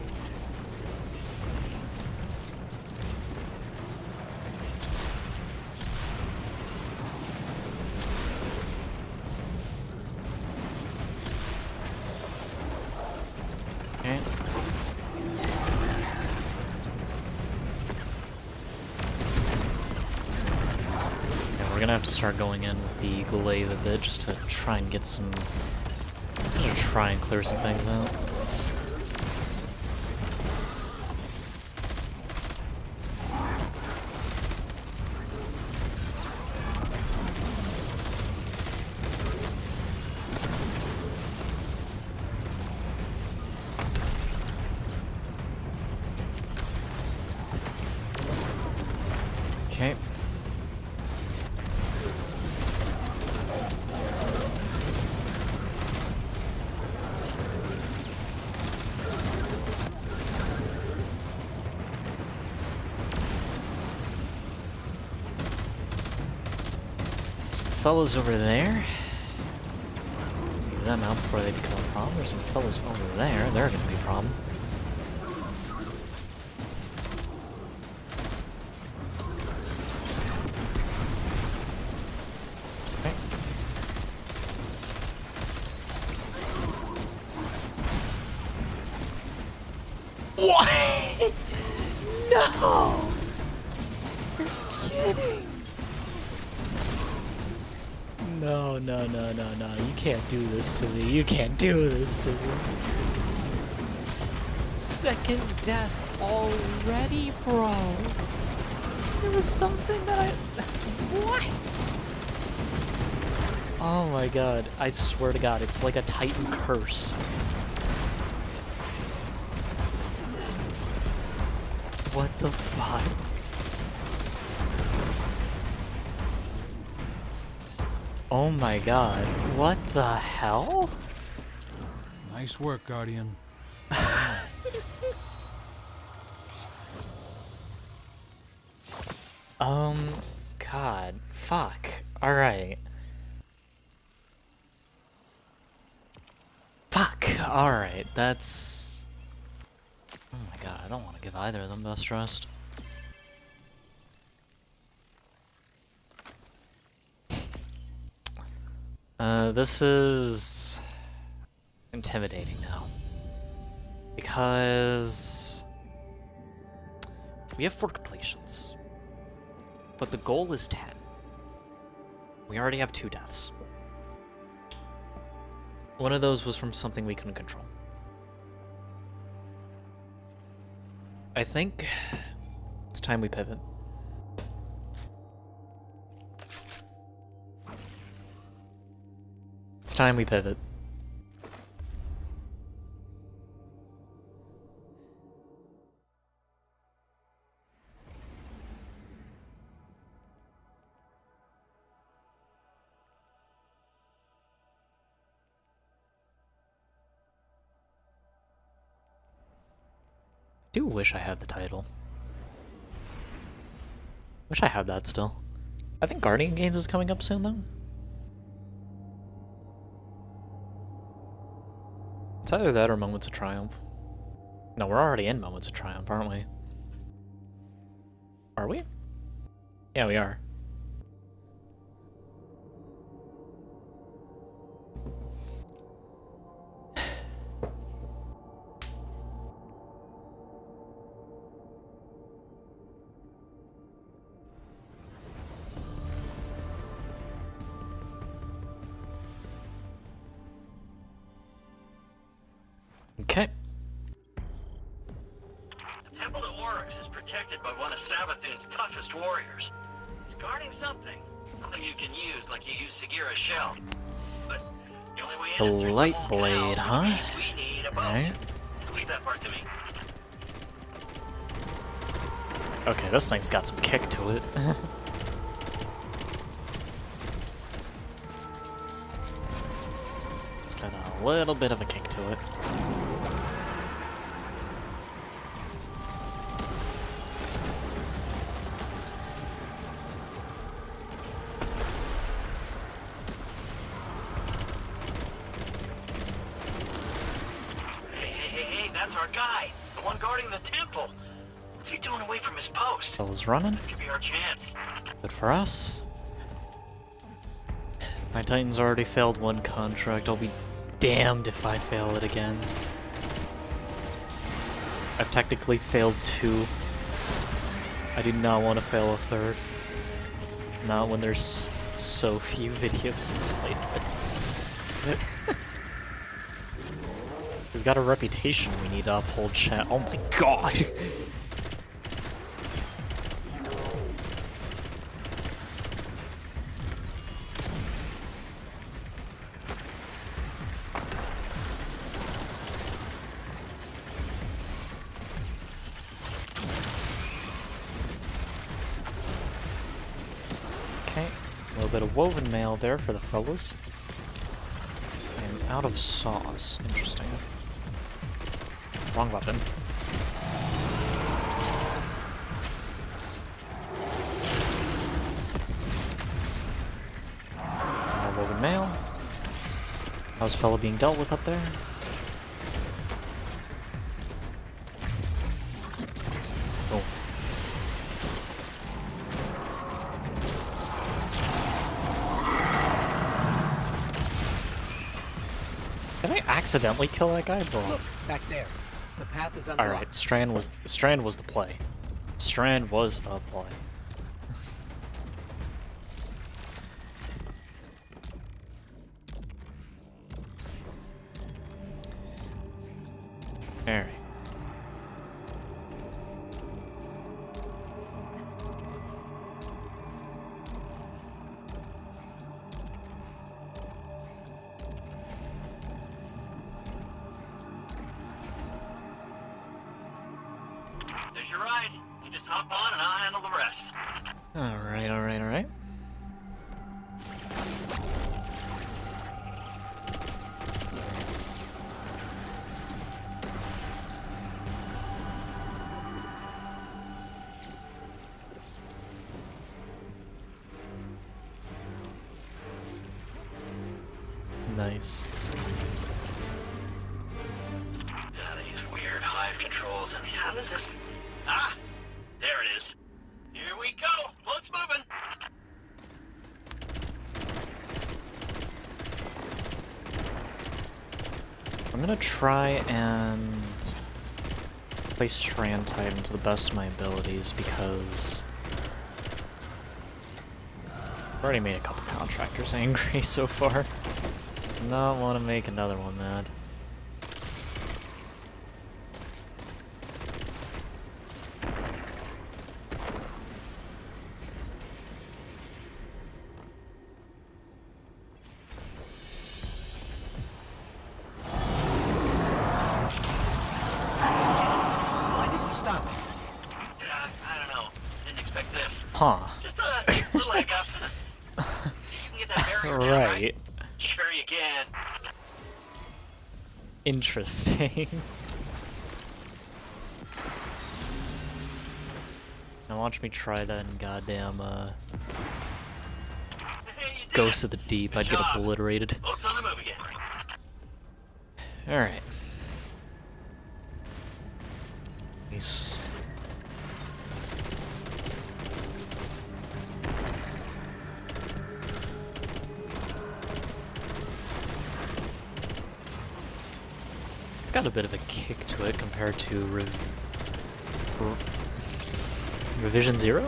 Okay. Yeah, we're gonna have to start going in with the glaive a bit just to try and get some. I'm gonna try and clear some things out. Okay. Fellows over there. Leave them out before they become a problem. There's some fellows over there. They're gonna be a problem. Okay. What? No! You're kidding! No, no, no, no, no. You can't do this to me. You can't do this to me. Second death already, bro. It was something that I... What? Oh my god. I swear to god, it's like a Titan curse. What the fuck? Oh my god. What the hell? Nice work, Guardian. God. Fuck. Alright. Fuck. Alright, that's... Oh my god, I don't want to give either of them best rest. This is... intimidating now. Because... we have 4 completions. But the goal is 10. We already have 2 deaths. One of those was from something we couldn't control. I think it's time we pivot. It's time we pivot. I do wish I had the title. Wish I had that still. I think Guardian Games is coming up soon, though. It's either that or Moments of Triumph. No, we're already in Moments of Triumph, aren't we? Are we? Yeah, we are. Okay. The Temple to Oryx is protected by one of Savathun's toughest warriors. He's guarding something. Something you can use like you use Sagira's shell. But the only way in The is through light wall blade, now, huh? which means we need a boat. Alright. Leave that part to me. Okay, this thing's got some kick to it. It's got a little bit of a kick to it. Hey, that's our guy. The one guarding the temple. What's he doing away from his post? Those running. This could be our chance. Good for us. My Titan's already failed one contract. I'll be damned if I fail it again. I've technically failed 2. I do not want to fail a 3rd. Not when there's so few videos in the playlist. We've got a reputation we need to uphold, chat. Oh my god! Okay, a little bit of woven mail there for the fellas. And out of saws. Interesting. Wrong weapon. More woven mail. How's fella being dealt with up there? Oh. Did I accidentally kill that guy, bro? Look, back there. The path is unlocked. Alright, Strand was the play. Strand was the play. Alright. There's your ride. You just hop on and I'll handle the rest. Alright, alright, alright. Nice. These weird hive controls. I mean, how does this... Ah! There it is. Here we go. Boat's moving. I'm gonna try and place Tran Titan to the best of my abilities because I've already made a couple contractors angry so far. Do not want to make another one mad. Why did he stop? I don't know. Didn't expect this. Huh. Just a little hiccup. You can get that barrier down, Right. right? Sure you can. Interesting. Now watch me try that in goddamn Hey, you did Ghost it. of the Deep. Good I'd get job. obliterated. Boat's on the move again. Alright. Nice. It's got a bit of a kick to it compared to Revision 0?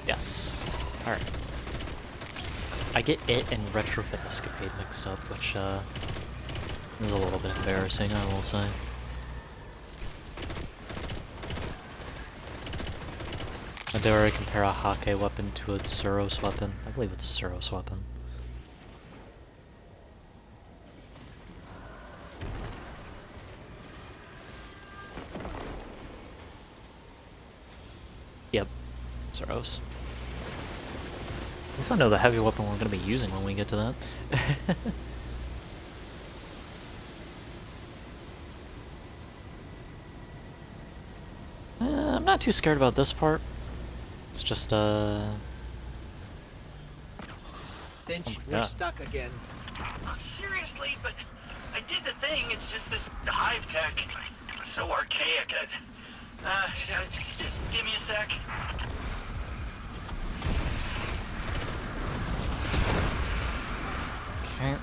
Yes. Alright. I get it and Retrofit Escapade mixed up, which is a little bit embarrassing, I will say. I dare I compare a Häkke weapon to a Suros weapon? I believe it's a Suros weapon. Yep, Suros. At least I know the heavy weapon we're going to be using when we get to that. I'm not too scared about this part. It's just, Finch, Oh my we're God. stuck again. Oh, seriously, but I did the thing. It's just this hive tech. It's so archaic. Just give me a sec. okay.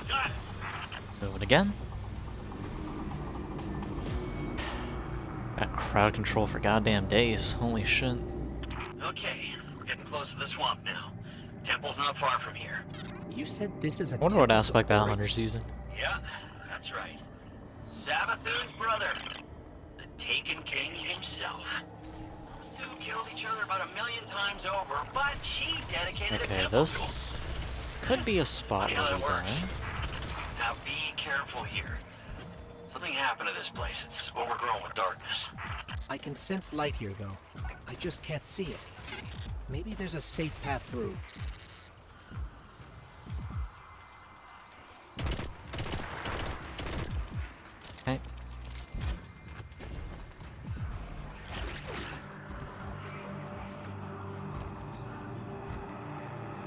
Got it. Do it again. Got crowd control for goddamn days. Holy shit. Okay, we're getting close to the swamp now. Temple's not far from here. You said this is a I wonder what temple aspect to that Oryx. hunter's using. Yeah, that's right. Savathun's brother. The Taken King himself. Those two killed each other about 1,000,000 times over, but he dedicated a Okay, temple this could be a spot to him. where How we that die. works. Now be careful here. Something happened to this place. It's overgrown with darkness. I can sense light here, though. I just can't see it. Maybe there's a safe path through. Okay.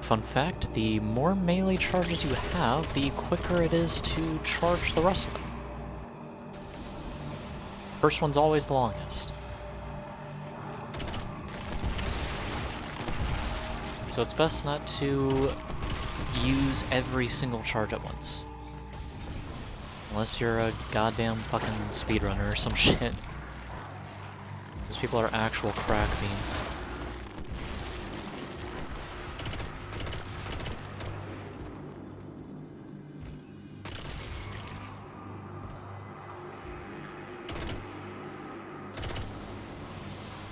Fun fact, the more melee charges you have, the quicker it is to charge the rest of them. First one's always the longest. So it's best not to use every single charge at once. Unless you're a goddamn fucking speedrunner or some shit. Those people are actual crack fiends.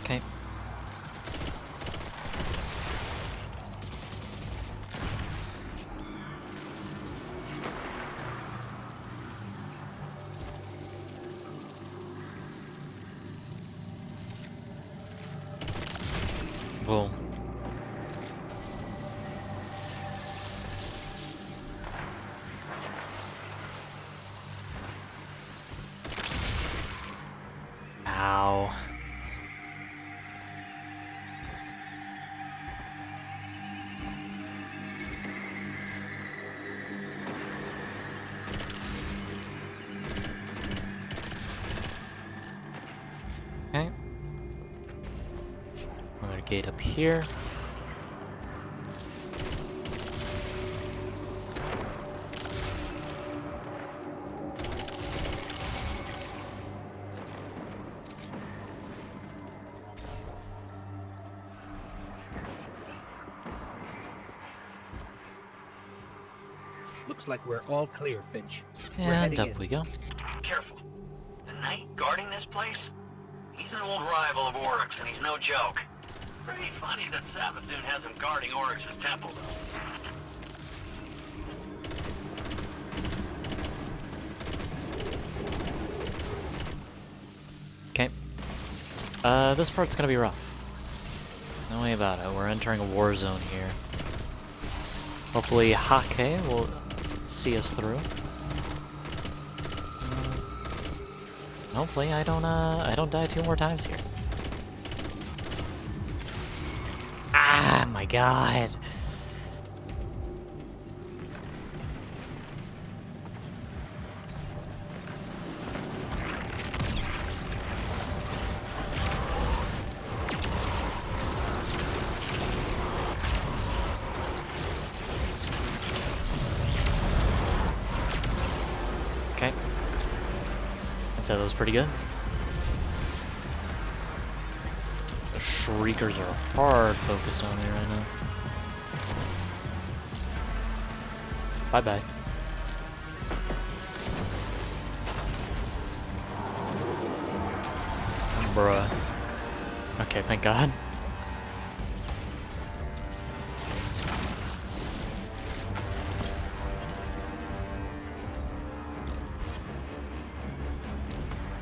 Okay. gate up here. Looks like we're all clear, Finch. We're And heading up in. we go. Careful. The knight guarding this place? He's an old rival of Oryx, and he's no joke. Pretty funny that Savathun has him guarding Oryx's temple, though. Okay. This part's gonna be rough. No way about it. We're entering a war zone here. Hopefully Häkke will see us through. Hopefully I don't die 2 more times here. Ah, my god. Okay. I'd say that was pretty good. The Shriekers are hard focused on me right now. Bye-bye. Bruh. Okay, thank God.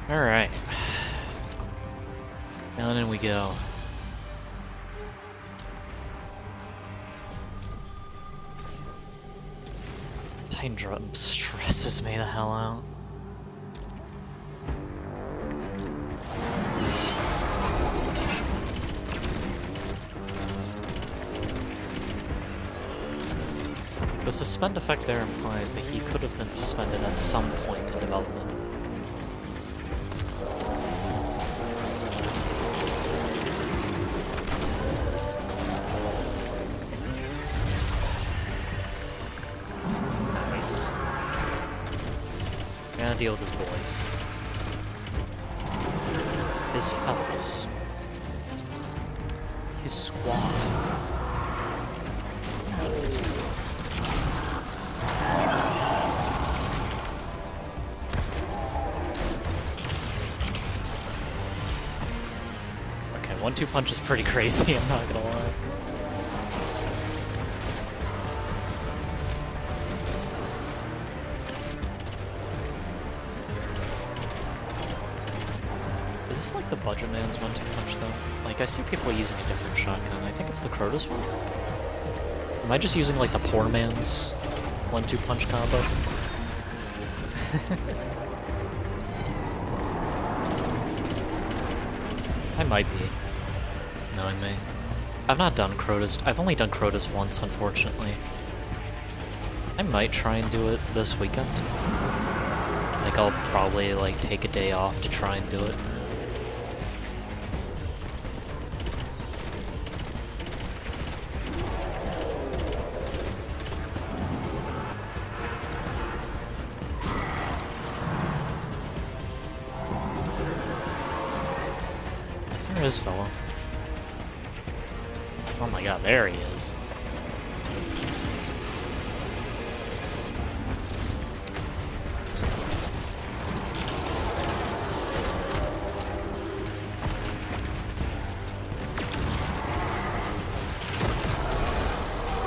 Alright. Down in we go. Titan drum stresses me the hell out. The suspend effect there implies that he could have been suspended at some point in development. Nice. Gotta deal with his boys. His fellows. His squad. Okay, 1-2 punch is pretty crazy, I'm not gonna lie. Is this like the budget man's 1-2 punch though? Like I see people using a different shotgun. I think it's the Crotus one. Am I just using like the poor man's 1-2 punch combo? I might be, knowing me. I've not done Crotus. I've only done Crotus once, unfortunately. I might try and do it this weekend. Like I'll probably like take a day off to try and do it. There is fellow. Oh my god, there he is.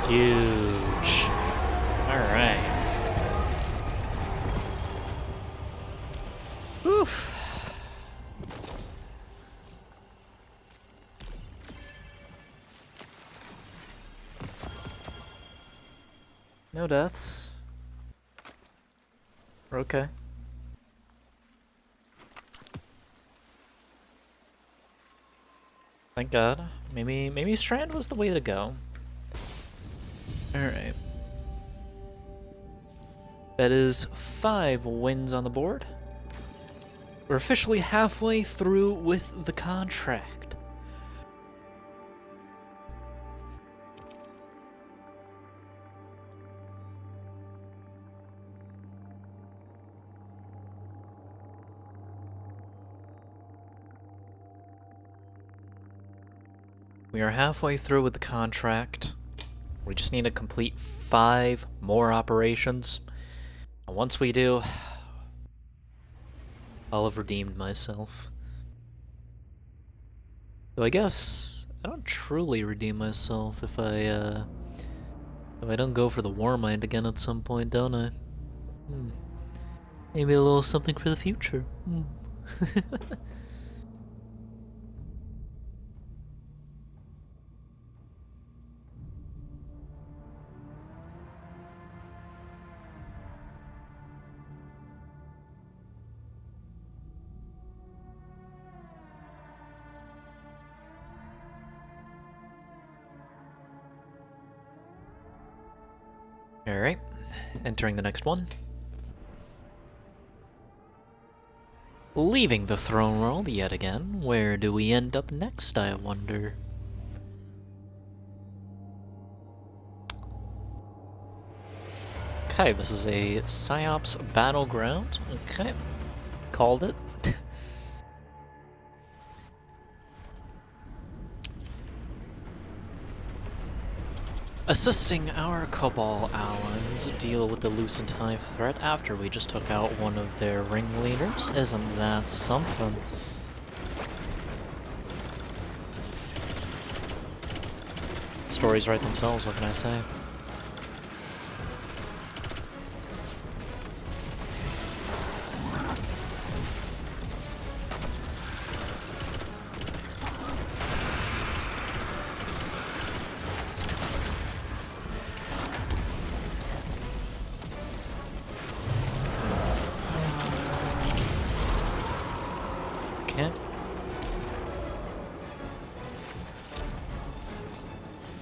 Huge. Alright. Oof. No deaths. We're okay. Thank God. Maybe Strand was the way to go. Alright. That is 5 wins on the board. We're officially halfway through with the contract. We are halfway through with the contract. We just need to complete 5 more operations. And once we do, I'll have redeemed myself. Though I guess I don't truly redeem myself if I don't go for the Warmind again at some point, don't I? Maybe a little something for the future. Alright, entering the next one. Leaving the throne world yet again. Where do we end up next, I wonder? Okay, this is a PsyOps battleground. Okay, called it. Assisting our Cabal allies deal with the Lucent Hive threat after we just took out one of their ringleaders. Isn't that something? Stories write themselves, what can I say?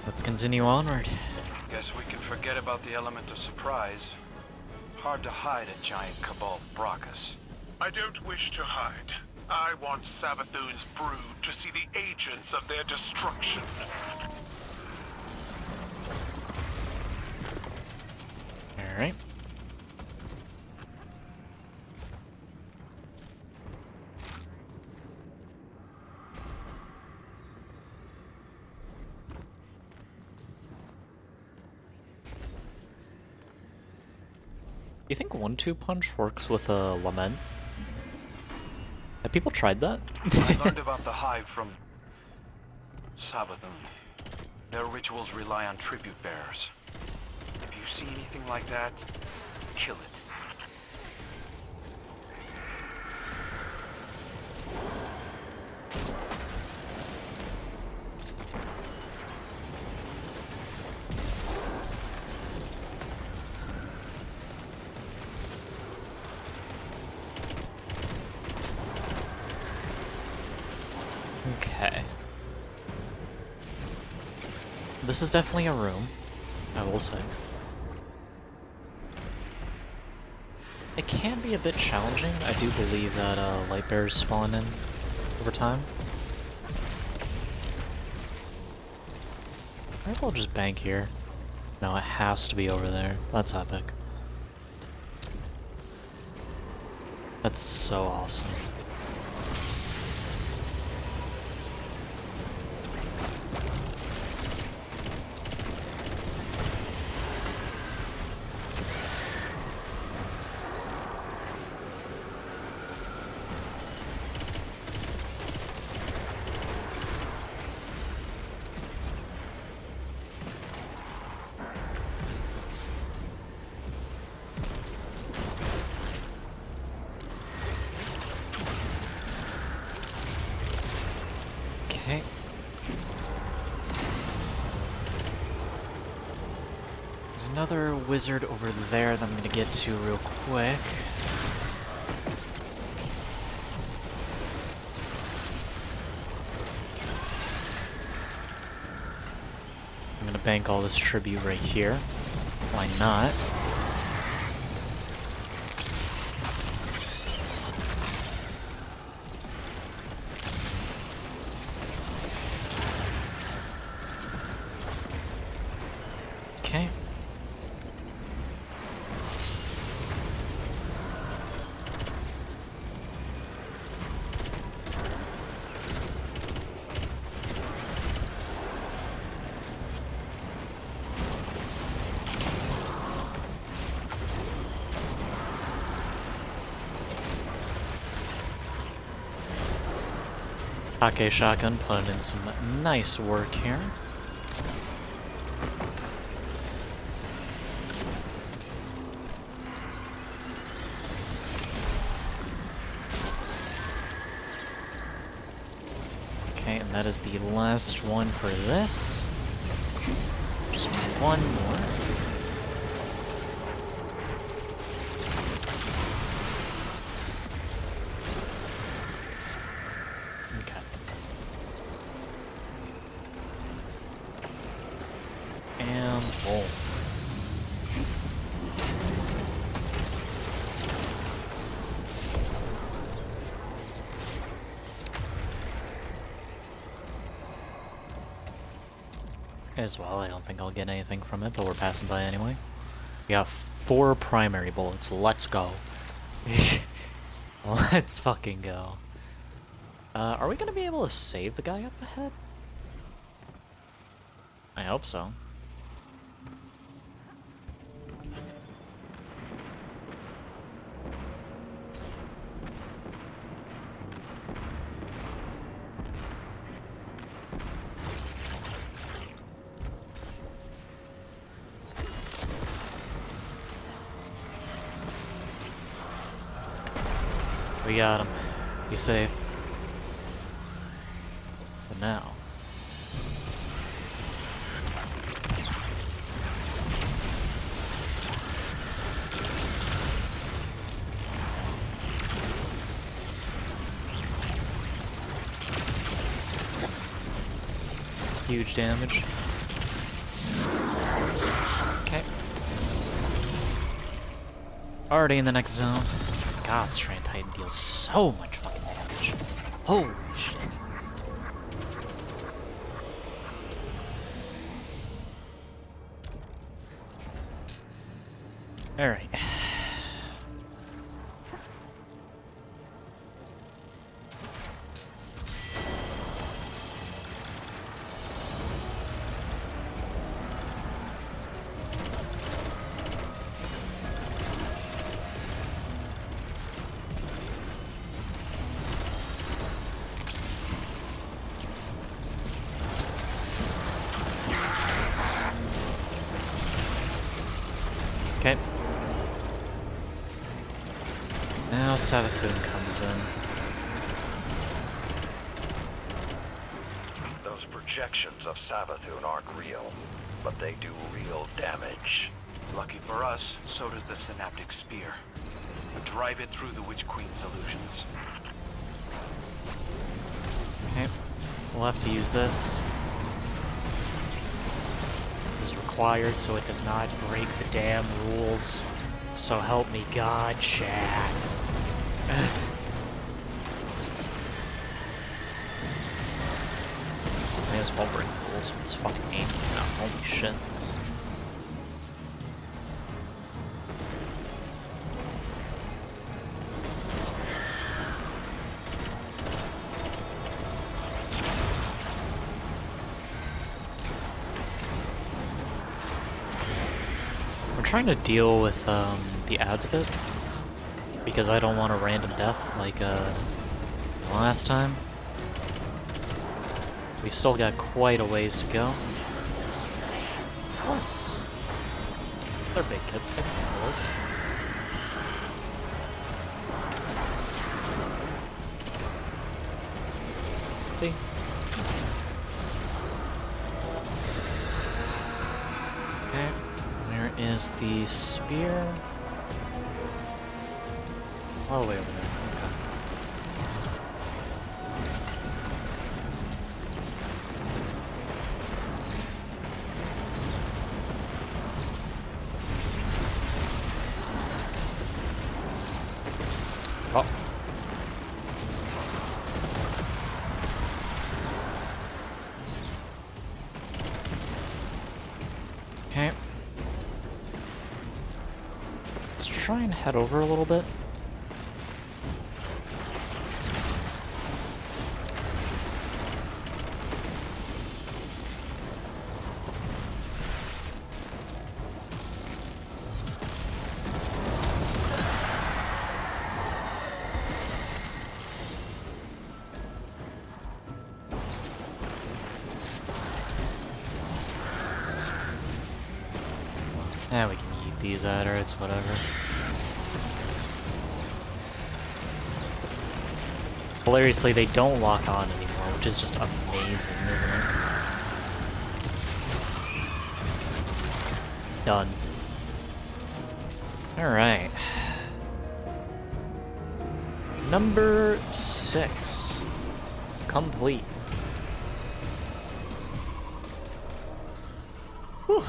Let's continue onward. Guess we can forget about the element of surprise. Hard to hide a giant Cabal Brachus. I don't wish to hide. I want Savathun's brood to see the agents of their destruction. Alright. Do you think 1-2 punch works with a lament? Have people tried that? I learned about the hive from Savathun. Their rituals rely on tribute bearers. If you see anything like that, kill it. Okay. This is definitely a room, I will say. It can be a bit challenging. I do believe that light bearers spawn in over time. Maybe I'll just bank here. No, it has to be over there. That's epic. That's so awesome. Okay. There's another wizard over there that I'm gonna get to real quick. I'm gonna bank all this tribute right here. Why not? Okay. Häkke shotgun putting in some nice work here. Okay, and that is the last one for this. Just one more. Okay. And boom. As well, I don't think I'll get anything from it, but we're passing by anyway. We got 4 primary bullets. Let's go. Let's fucking go. Are we gonna be able to save the guy up ahead? I hope so. We got him. He's safe. But now... huge damage. Okay. Already in the next zone. God, Strand Titan deals so much fucking damage. Holy shit. Alright. Okay. Now Savathun comes in. Those projections of Savathun aren't real, but they do real damage. Lucky for us, so does the synaptic spear. Drive it through the Witch Queen's illusions. Okay. We'll have to use this. Is required so it does not break the damn rules. So help me God, chat. May as well break the rules with this fucking aim now. Holy shit. Trying to deal with the ads a bit because I don't want a random death like last time. We've still got quite a ways to go. Plus, they're big kids, they can handle this. See? Okay. Where is the spear? All the way over there. Okay. Oh. Okay. Let's try and head over a little bit. We can eat these at her, it's whatever. Hilariously, they don't lock on anymore, which is just amazing, isn't it? Done. Alright. Number 6. Complete. Whew.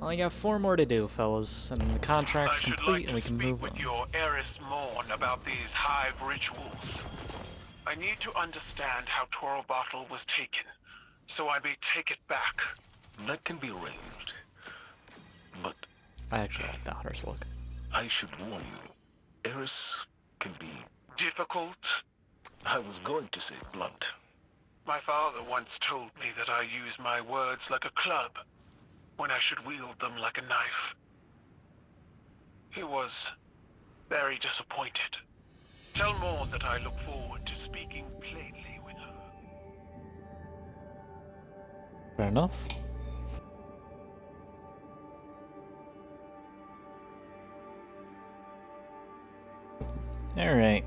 Well, I got 4 more to do, fellas, and the contract's complete, and we can move on. I should like to speak with your heiress Morn about these hive rituals. I need to understand how Toro Bottle was taken, so I may take it back. That can be arranged. But I actually like the hunter's look. I should warn you, Eris can be... difficult? I was going to say blunt. My father once told me that I use my words like a club, when I should wield them like a knife. He was very disappointed. Tell Morn that I look forward to speaking plainly with her. Fair enough. Alright.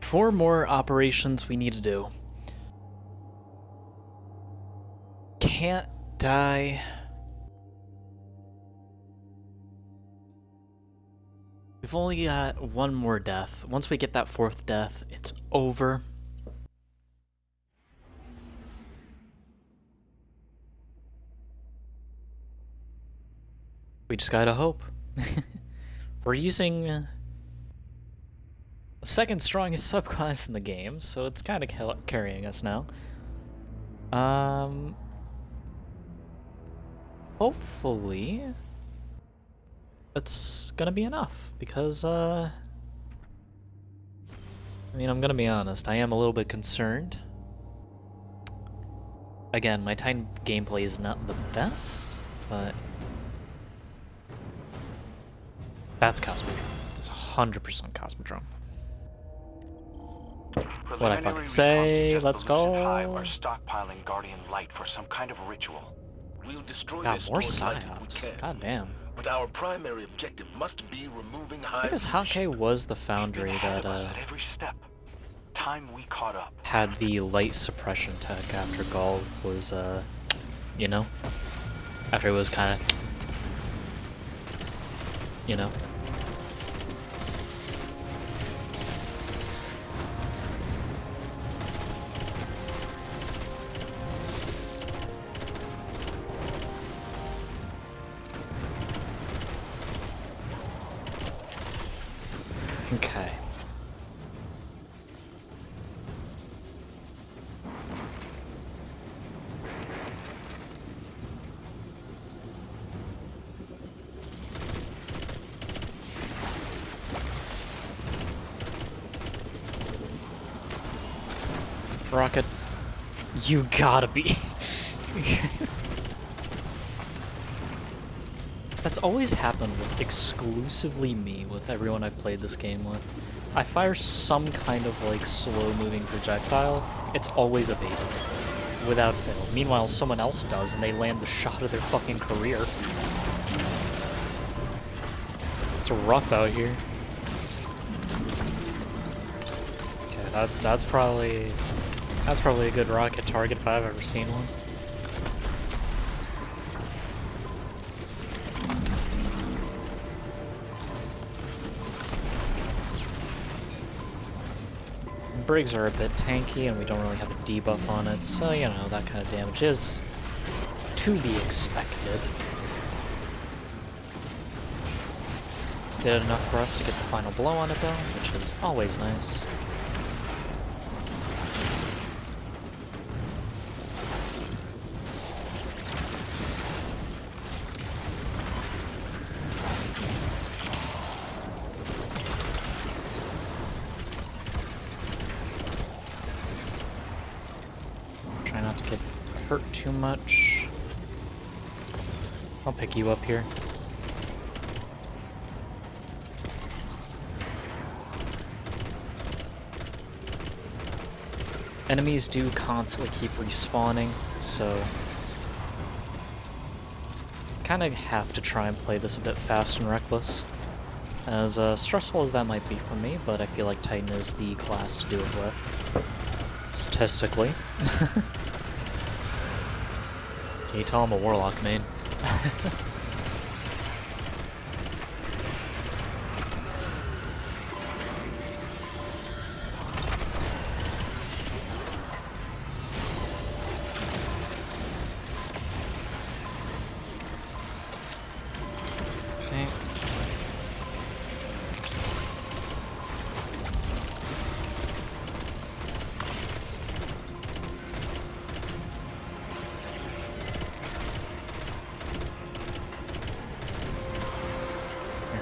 4 more operations we need to do. Can't die. We've only got 1 more death. Once we get that 4th death, it's over. We just gotta hope. We're using the 2nd strongest subclass in the game, so it's kind of carrying us now. Hopefully that's gonna be enough, because, I mean, I'm gonna be honest, I am a little bit concerned. Again, my Titan gameplay is not the best, but... That's Cosmodrome. That's 100% Cosmodrome. What I fucking say, let's go! Are stockpiling Guardian Light for some kind of ritual. We'll destroy God, this more stored light if we psyops. can. God damn. But our primary objective must be removing I hive guess Häkke was the foundry Ahead that, of us at every step. Time we caught up. had the light suppression tech after Gaul was, you know? After it was kinda... You know? Okay. Rocket, you gotta be. That's always happened with exclusively me with everyone I've played this game with. I fire some kind of like slow-moving projectile, it's always evaded, without fail. Meanwhile, someone else does, and they land the shot of their fucking career. It's rough out here. Okay, that's probably a good rocket target if I've ever seen one. Brigs are a bit tanky, and we don't really have a debuff on it, so, you know, that kind of damage is to be expected. Did enough for us to get the final blow on it, though, which is always nice. Try not to get hurt too much. I'll pick you up here. Enemies do constantly keep respawning, so kind of have to try and play this a bit fast and reckless. As stressful as that might be for me, but I feel like Titan is the class to do it with. Statistically. Can you tell I'm a Warlock main? Okay.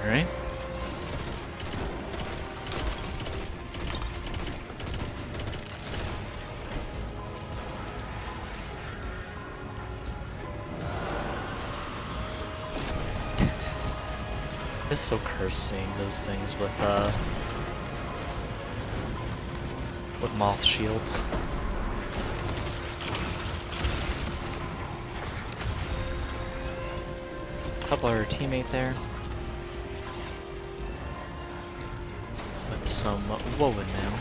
Alright. It's so cursed seeing those things with moth shields. Couple our teammate there. With some woven mail.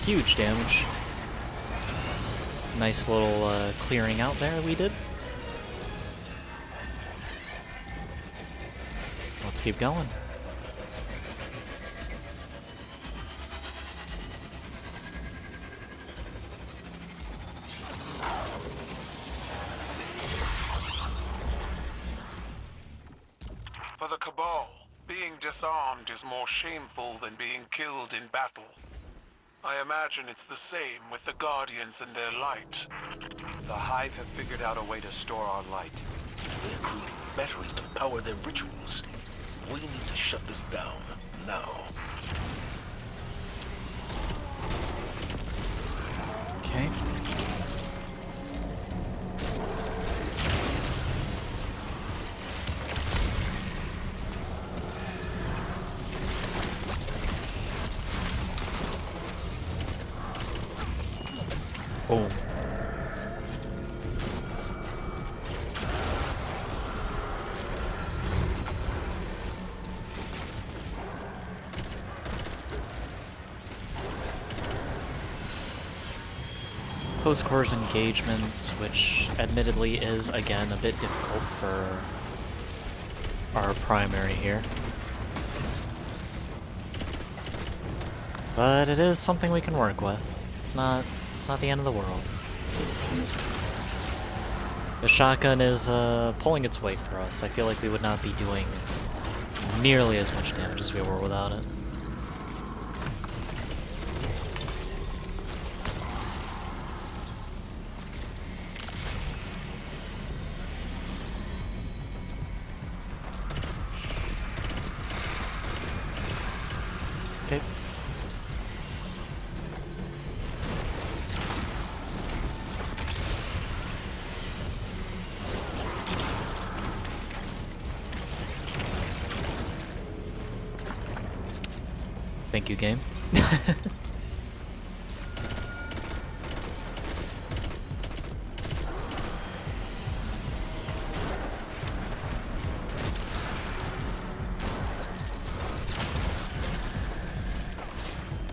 Huge damage. Nice little clearing out there we did. Let's keep going. For the Cabal, being disarmed is more shameful than being killed in battle. I imagine it's the same with the Guardians and their light. The Hive have figured out a way to store our light. They're creating batteries to power their rituals. We need to shut this down now. Okay. Boom. Close quarters engagements, which admittedly is, again, a bit difficult for our primary here. But it is something we can work with. It's not the end of the world. The shotgun is pulling its weight for us. I feel like we would not be doing nearly as much damage as we were without it. Okay. Thank you, game.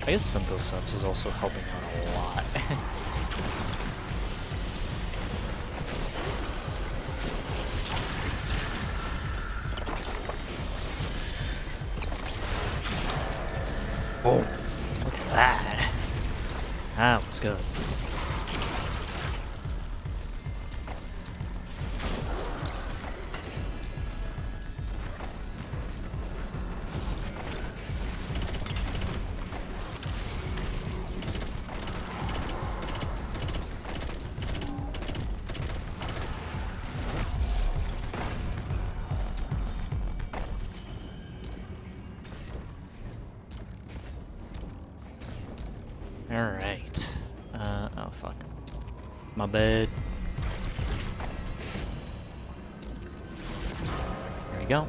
I guess Synthoceps is also helping out a lot. Oh, look at that. That was good. Alright. Oh fuck. My bad. There we go.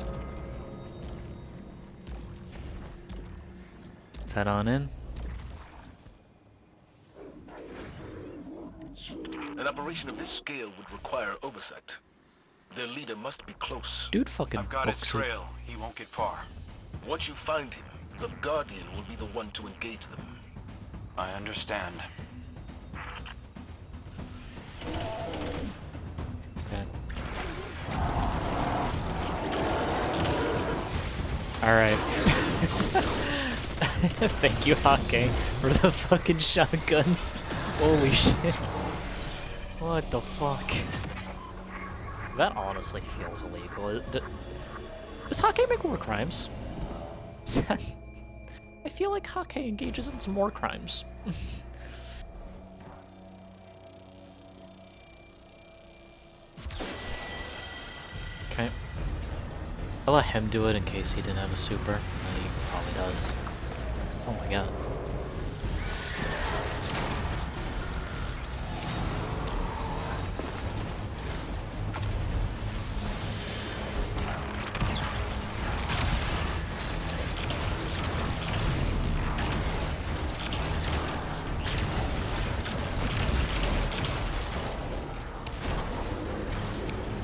Let's head on in. An operation of this scale would require oversight. Their leader must be close. Dude fucking I've got his books it. trail. He won't get far. Once you find him, the Guardian will be the one to engage them. I understand. Okay. Alright. Thank you, Häkke, for the fucking shotgun. Holy shit. What the fuck? That honestly feels illegal. Does Häkke make war crimes? I feel like Häkke engages in some war crimes. Okay. I'll let him do it in case he didn't have a super. He probably does. Oh my god.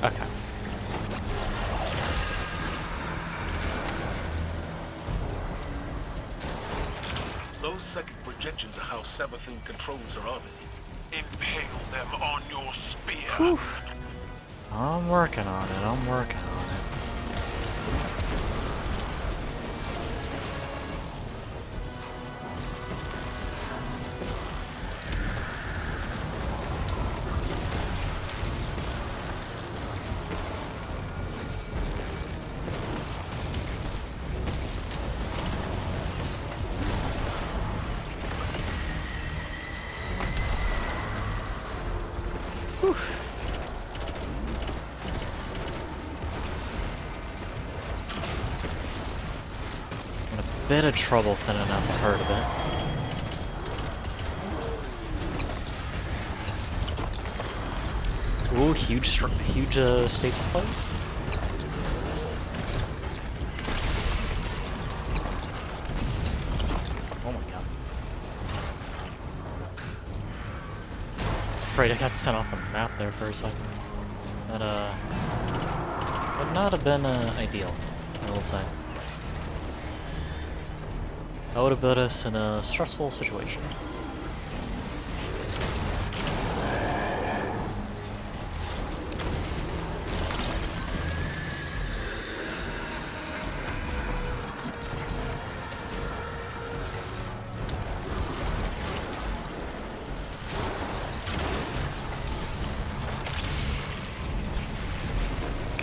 Okay. Those psychic projections are how Savathun controls her army. Impale them on your spear. Whew. I'm working on it, I'm working on it. Whew. In a bit of trouble thinning out the herd of it. Ooh, huge stasis plays. Oh my god. I was afraid I got sent off the map there for a second. That, would not have been, ideal, I will say. That would have put us in a stressful situation.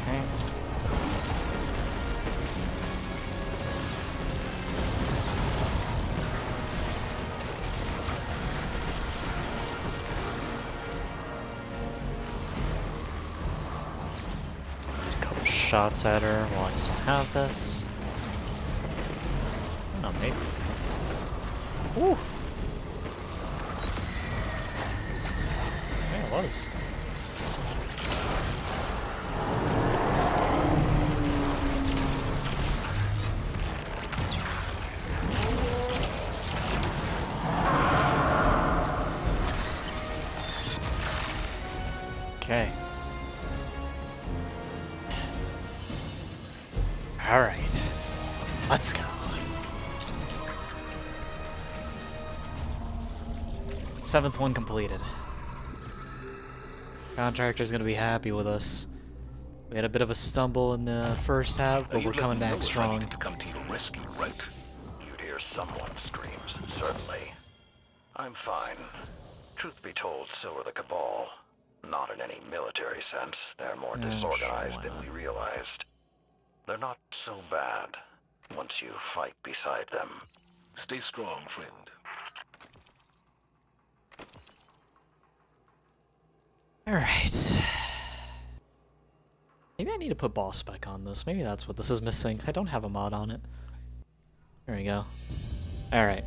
Okay. A couple shots at her while I still have this. Oh, maybe it's... Ooh! Yeah, it was. Okay. Alright. Let's go. Seventh one completed. Contractor's gonna be happy with us. We had a bit of a stumble in the first half, but You'd we're let coming me know back if I strong. needed to come to your rescue, right? You'd hear someone screams, certainly. I'm fine. Truth be told, so are the Cabal. Not in any military sense. They're more disorganized sure, than we realized. They're not so bad once you fight beside them. Stay strong, friend. Alright. Maybe I need to put boss spec on this. Maybe that's what this is missing. I don't have a mod on it. There we go. Alright.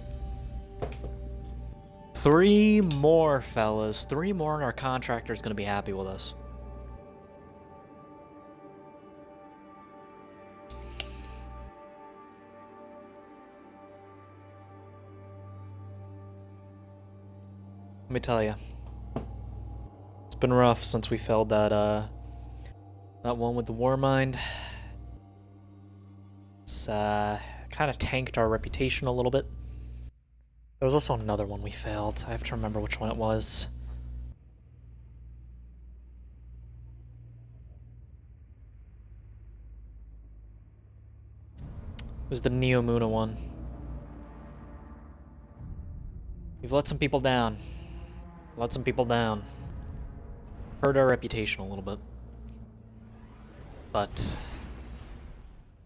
3 more, fellas. 3 more and our contractor's gonna be happy with us. Let me tell you. It's been rough since we failed that one with the Warmind. It's kind of tanked our reputation a little bit. There was also another one we failed. I have to remember which one it was. It was the Neomuna one. We've let some people down. Let some people down. Hurt our reputation a little bit. But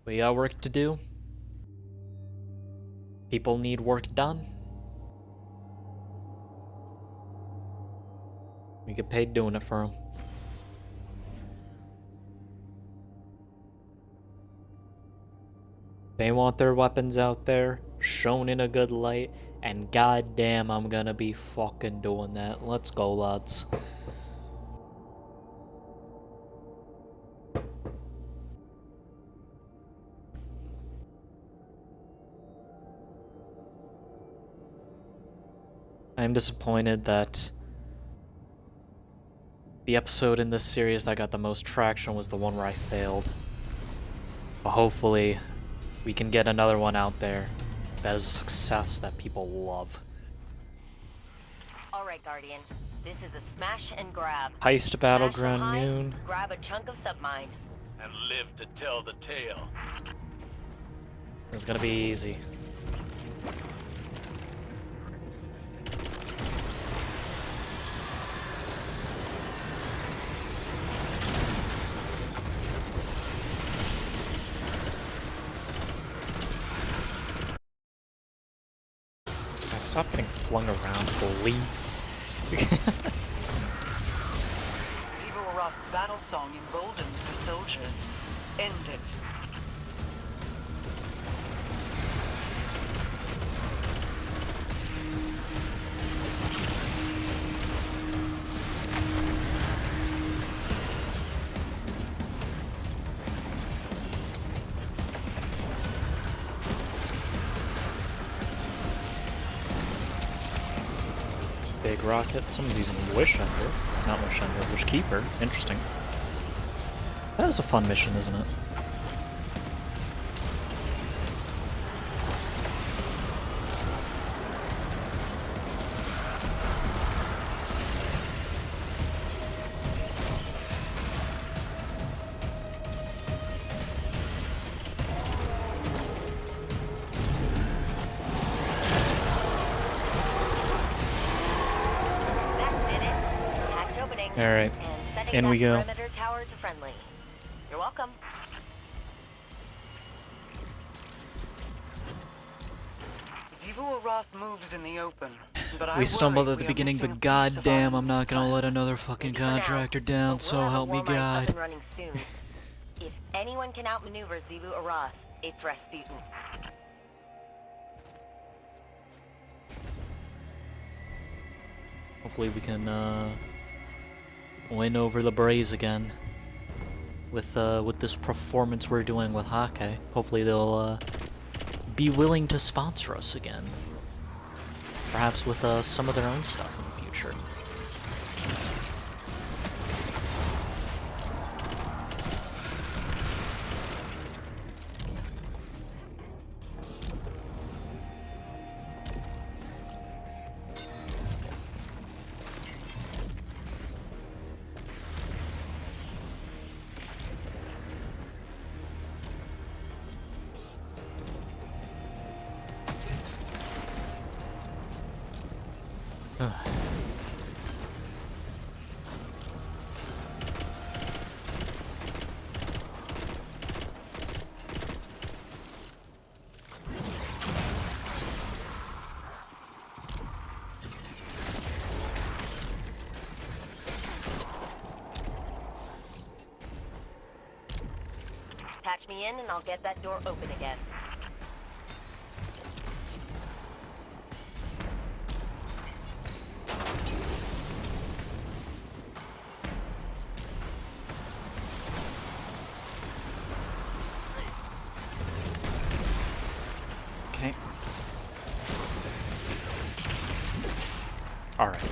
we got work to do. People need work done. We get paid doing it for them. They want their weapons out there, shown in a good light, and goddamn, I'm gonna be fucking doing that. Let's go, lads. I'm disappointed that the episode in this series that got the most traction was the one where I failed. But hopefully, we can get another one out there that is a success that people love. Alright, Guardian. This is a smash and grab. Heist Smash Battleground the hive, Noon. grab a chunk of submine. And live to tell the tale. It's gonna be easy. Stop getting flung around, please. Zero Roth's battle song emboldens the soldiers. End it. Big rocket. Someone's using Wish Ender. Not Wish Ender, Wish Keeper. Interesting. That is a fun mission, isn't it? Alright, in we go. Perimeter tower to friendly. You're welcome. Zero Roth moves in the open, but We stumbled at the are beginning, missing but a piece of goddamn, our I'm not gonna let another fucking Maybe for now, contractor down, but so we'll have help a me Warmind up God. and running soon. If anyone can outmaneuver Zebu Arath, it's Rasputin. Hopefully we can win over the Braze again with this performance we're doing with Häkke. Hopefully they'll be willing to sponsor us again, perhaps with some of their own stuff in the future. Patch me in and I'll get that door open again. Alright.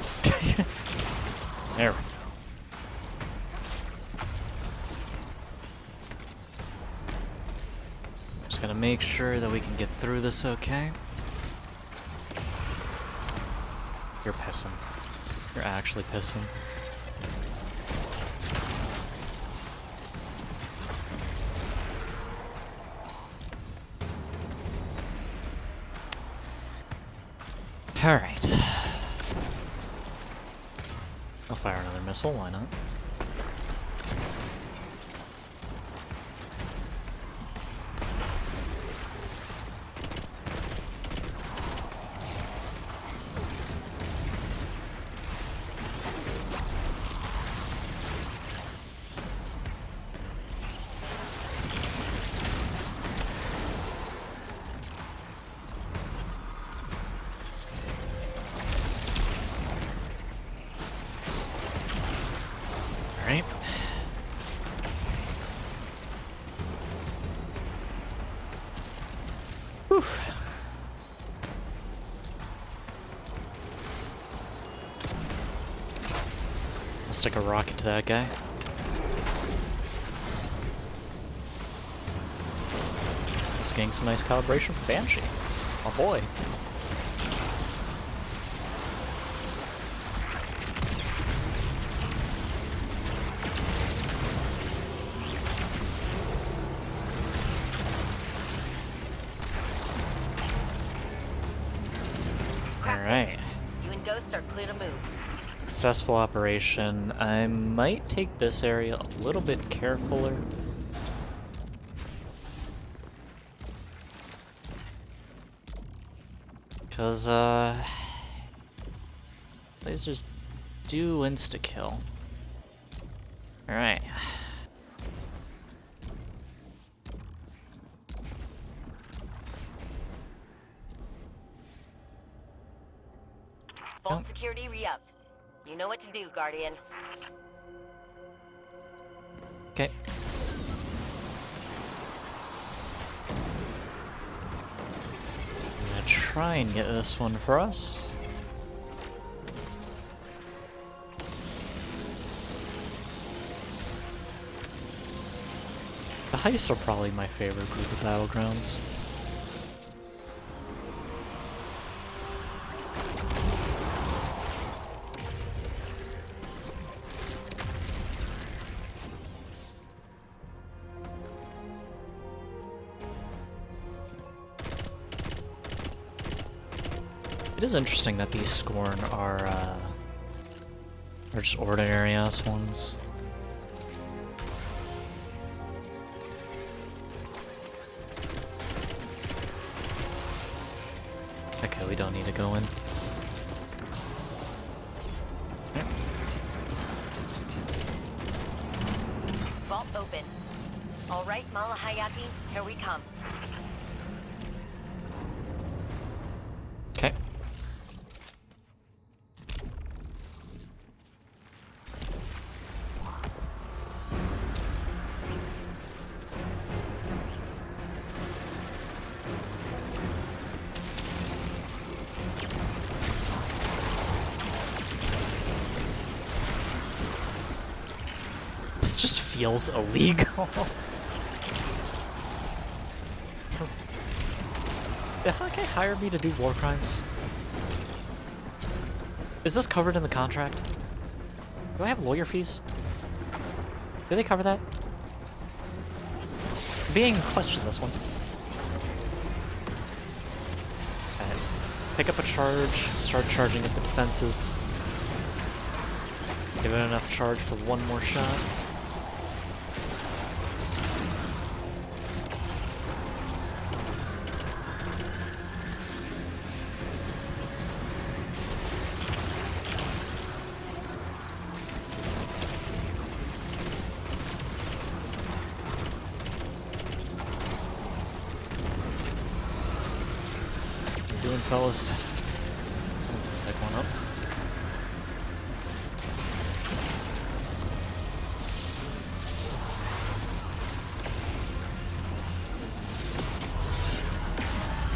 There we go. Just gotta make sure that we can get through this okay. You're pissing. You're actually pissing. Alright. I'll fire another missile, why not? Alright. Whew. I'll stick a rocket to that guy. Just getting some nice calibration from Banshee. Oh boy. Alright. You and Ghost are clear to move. Successful operation. I might take this area a little bit carefuler. Because, lasers do insta-kill. Alright. Vault security re-upped. You know what to do, Guardian. Okay. I'm gonna try and get this one for us. The heists are probably my favorite group of battlegrounds. It is interesting that these Scorn are just ordinary ass ones. Okay, we don't need to go in. Vault open. All right, Malahayati, here we come. Okay. This just feels illegal. Did Häkke hire me to do war crimes? Is this covered in the contract? Do I have lawyer fees? Do they cover that? I'm being questioned this one. Pick up a charge, start charging at the defenses. Give it enough charge for one more shot. What are you doing, fellas? Someone pick one up.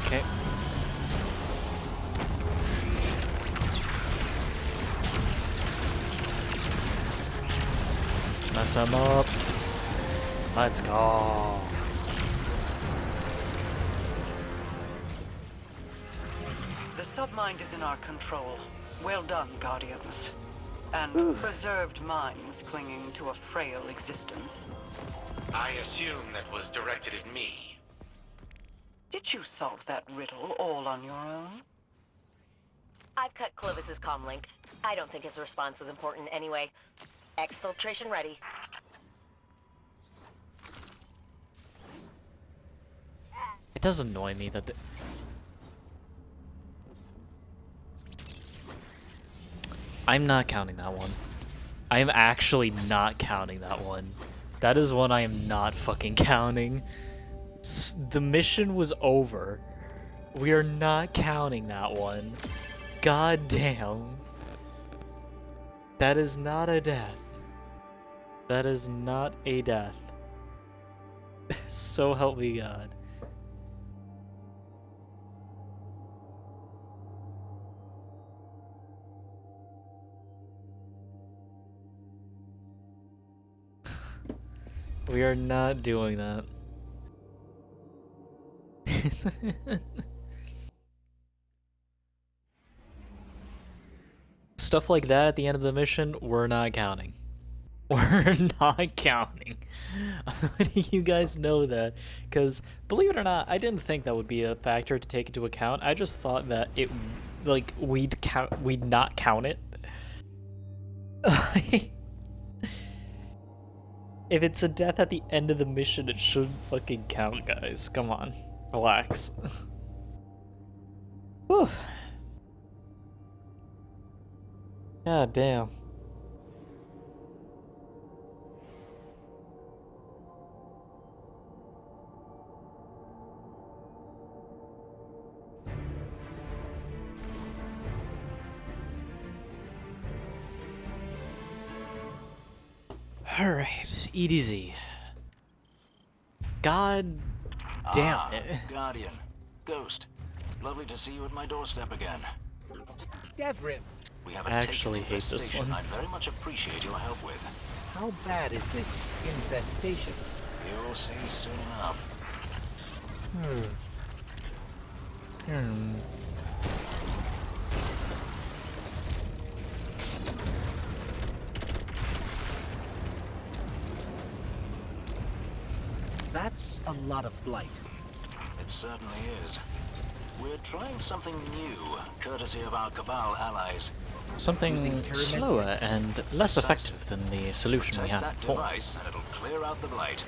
Okay. Mess him up. Let's go. The submind is in our control. Well done, Guardians. And preserved minds clinging to a frail existence. I assume that was directed at me. Did you solve that riddle all on your own? I've cut Clovis's comm link. I don't think his response was important anyway. Exfiltration ready. It does annoy me that I'm not counting that one. I am actually not counting that one. That is one I am not fucking counting. The mission was over. We are not counting that one. God damn. That is not a death. That is not a death. So help me God. We are not doing that. Stuff like that at the end of the mission, we're not counting. We're not counting. I'm letting you guys know that, because believe it or not, I didn't think that would be a factor to take into account. I just thought that it, like, we'd not count it. If it's a death at the end of the mission, it should fucking count, guys. Come on. Relax. Whew. God damn. Alright, EDZ. God damn it. Guardian. Ghost. Lovely to see you at my doorstep again. Devrin, We have I actually hate this one. I very much appreciate your help with. how bad is this infestation? You'll see soon enough. That's a lot of blight. It certainly is. We're trying something new, courtesy of our Cabal allies. Something slower and less effective than the solution we Take had that before. device and it'll clear out the blight.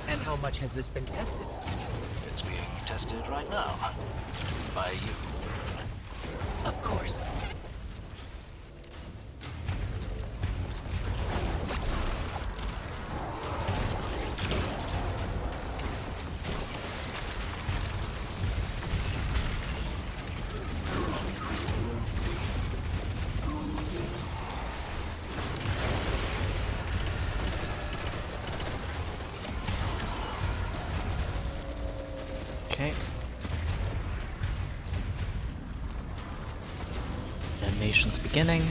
And how much has this been tested? It's being tested right now. By you. Of course. Okay. Animation's beginning.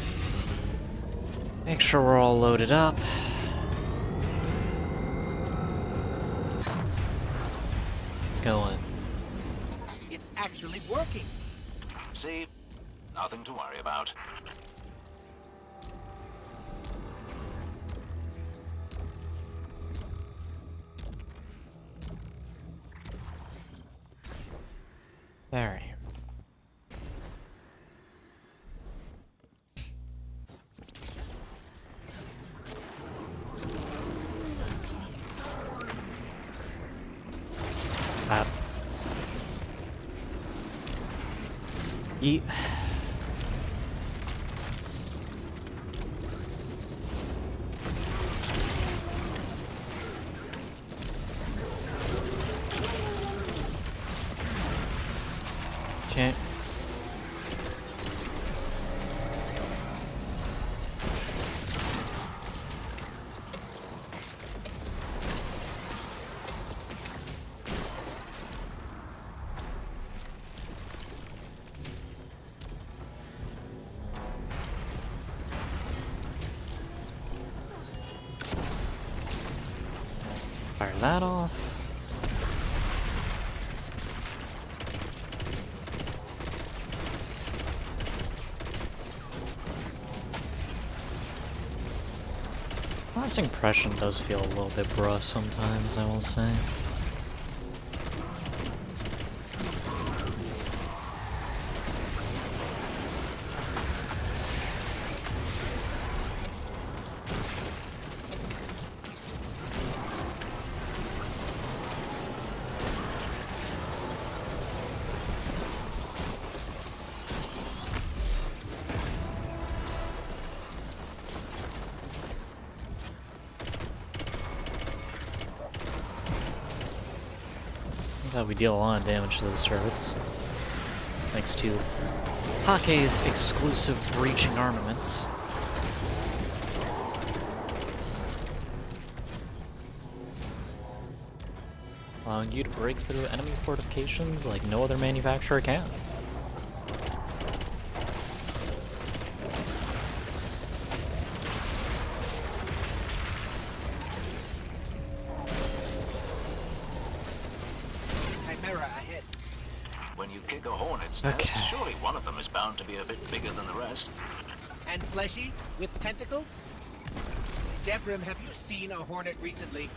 Make sure we're all loaded up. Let's go in. It's actually working. See? Nothing to worry about. Alright. Eat. Okay. Fire that off. Last impression does feel a little bit bruh sometimes, I will say. We deal a lot of damage to those turrets, thanks to Häkke's exclusive breaching armaments. Allowing you to break through enemy fortifications like no other manufacturer can. When you kick a hornet's Okay. nest, surely one of them is bound to be a bit bigger than the rest. And fleshy, with tentacles? Devrim, have you seen a hornet recently?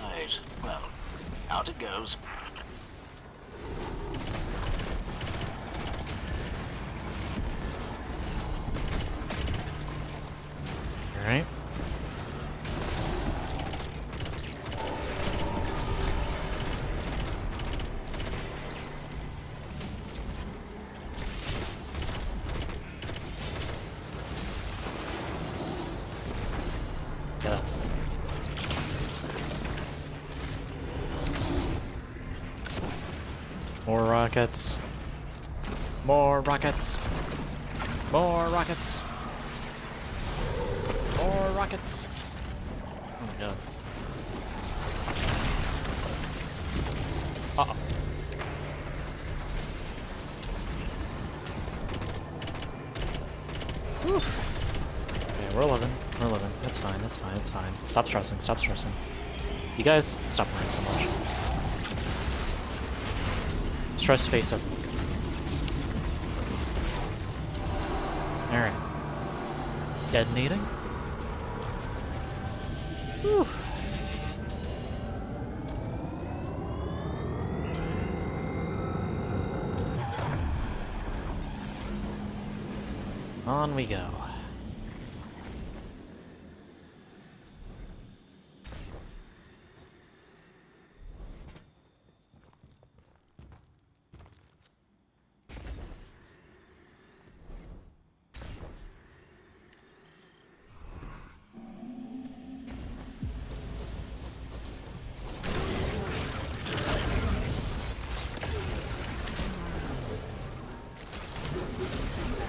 Right. Well, out it goes. Alright. Yeah. More rockets. More rockets. More rockets. More rockets. Oh my god. Uh-oh. Okay, we're 11. We're 11. That's fine, that's fine, that's fine. Stop stressing, stop stressing. You guys, stop worrying so much. Stress face doesn't... Alright. Detonating. Whew. On we go.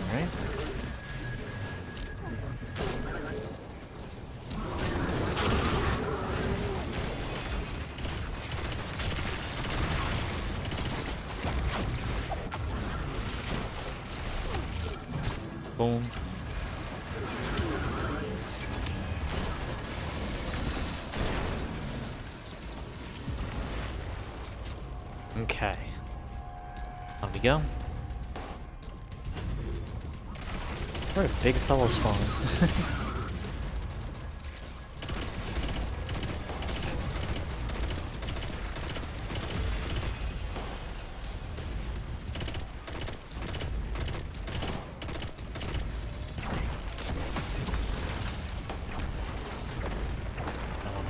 Alright. Boom. Okay. On we go. Where a big fellow spawn.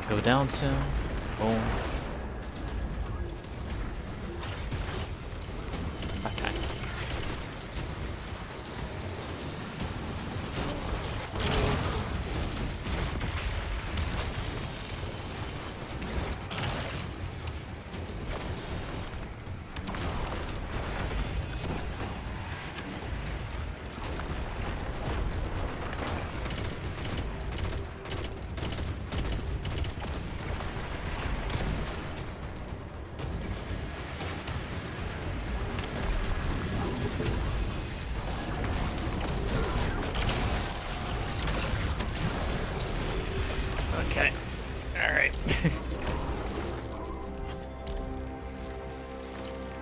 Go down soon. Boom. Okay. Okay. Alright.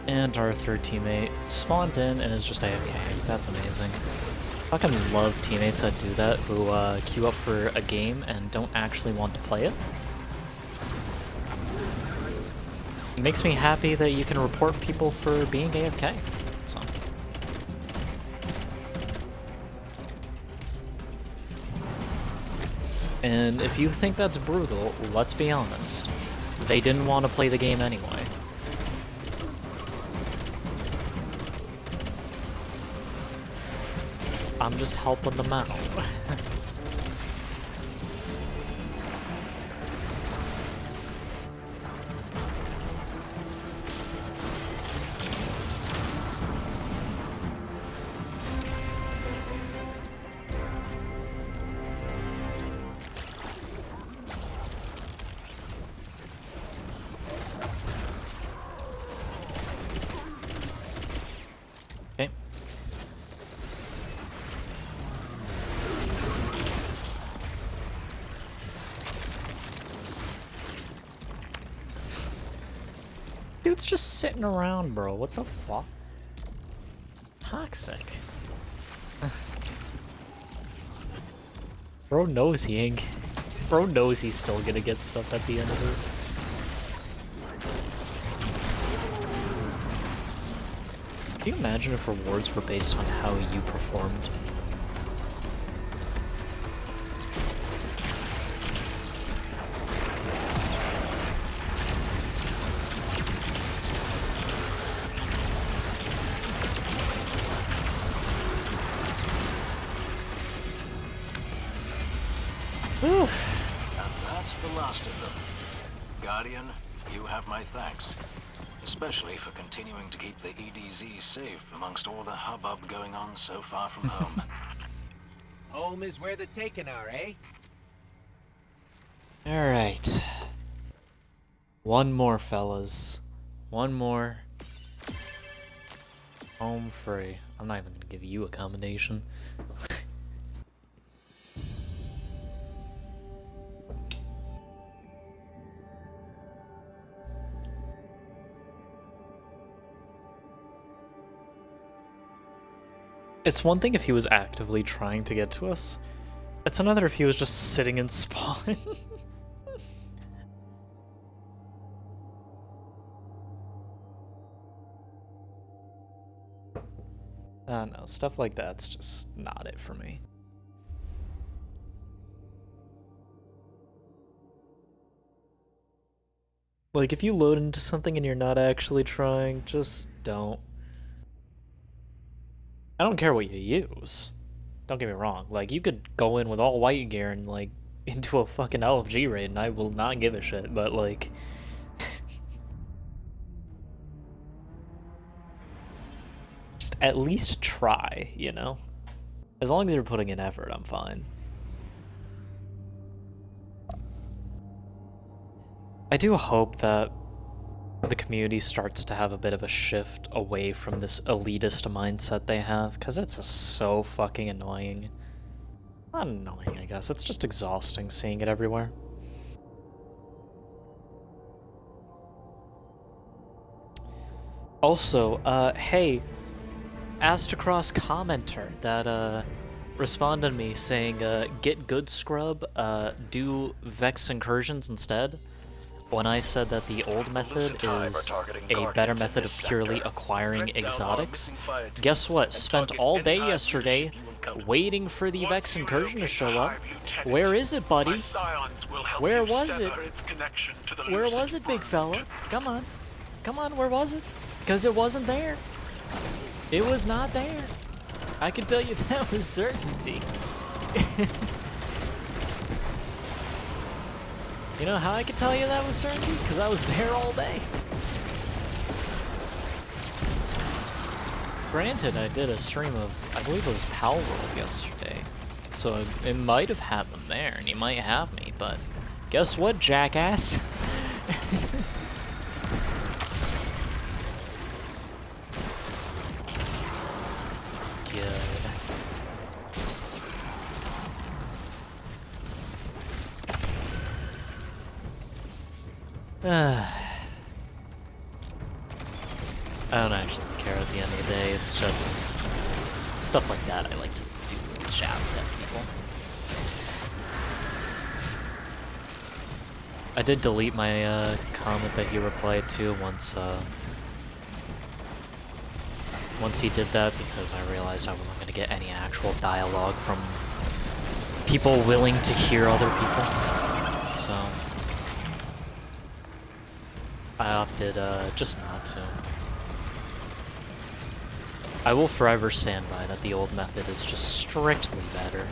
And our third teammate spawned in and is just AFK. That's amazing. I fucking love teammates that do that, who queue up for a game and don't actually want to play it. It makes me happy that you can report people for being AFK. So. And if you think that's brutal, let's be honest. They didn't want to play the game anyway. I'm just helping them out. Okay. Dude's just sitting around, bro. What the fuck? Toxic. Bro knows he ain't. Bro knows he's still gonna get stuff at the end of this. Can you imagine if rewards were based on how you performed? Oof. And that's the last of them. Guardian, you have my thanks. Especially for continuing to keep the EDZ safe amongst all the hubbub going on so far from home. Home is where the taken are, eh? Alright. One more, fellas. One more. Home free. I'm not even gonna give you accommodation. It's one thing if he was actively trying to get to us. It's another if he was just sitting in spawn. I don't know, stuff like that's just not it for me. Like, if you load into something and you're not actually trying, just don't. I don't care what you use. Don't get me wrong. Like, you could go in with all white gear and, like, into a fucking LFG raid and I will not give a shit, but, like... just at least try, you know? As long as you're putting in effort, I'm fine. I do hope that the community starts to have a bit of a shift away from this elitist mindset they have, because it's so fucking annoying. Not annoying, I guess. It's just exhausting seeing it everywhere. Also, hey, Astacross commenter that responded to me saying, get good scrub, do Vex incursions instead. When I said that the old method is a better method of purely acquiring exotics, guess what? Spent all day yesterday waiting for the Vex incursion to show up. Where is it, buddy? Where was it? Where was it, big fella? Come on. Come on, where was it? Because it wasn't there. It was not there. I can tell you that with certainty. You know how I can tell you that with certainty? Because I was there all day. Granted, I did a stream of, I believe it was Pal World yesterday. So it might have had them there, and he might have me, but guess what, jackass? I don't actually care at the end of the day, it's just stuff like that I like to do jabs at people. I did delete my comment that he replied to once he did that, because I realized I wasn't going to get any actual dialogue from people willing to hear other people, so I opted just not to. I will forever stand by that the old method is just strictly better.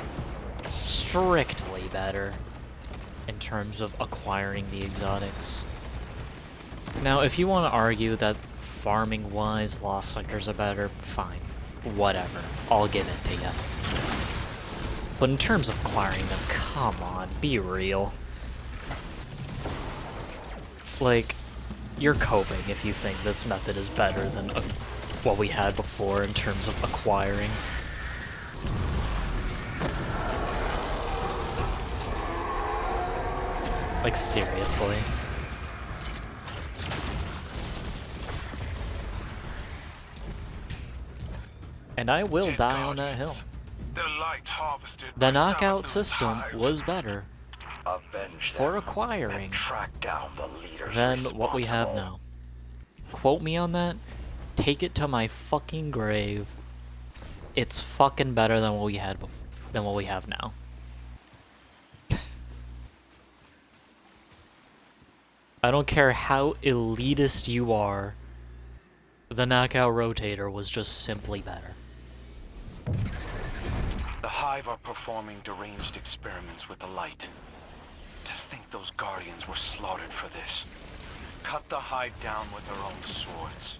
Strictly better in terms of acquiring the exotics. Now, if you want to argue that farming-wise Lost Sectors are better, fine. Whatever. I'll give it to you. But in terms of acquiring them, come on, be real. Like, you're coping if you think this method is better than what we had before in terms of acquiring. Like, seriously. And I will die on that hill. The knockout system was better for acquiring than what we have now. Quote me on that. Take it to my fucking grave. It's fucking better than what we had than what we have now. I don't care how elitist you are. The knockout rotator was just simply better. The Hive are performing deranged experiments with the light. To think those Guardians were slaughtered for this. Cut the Hive down with their own swords.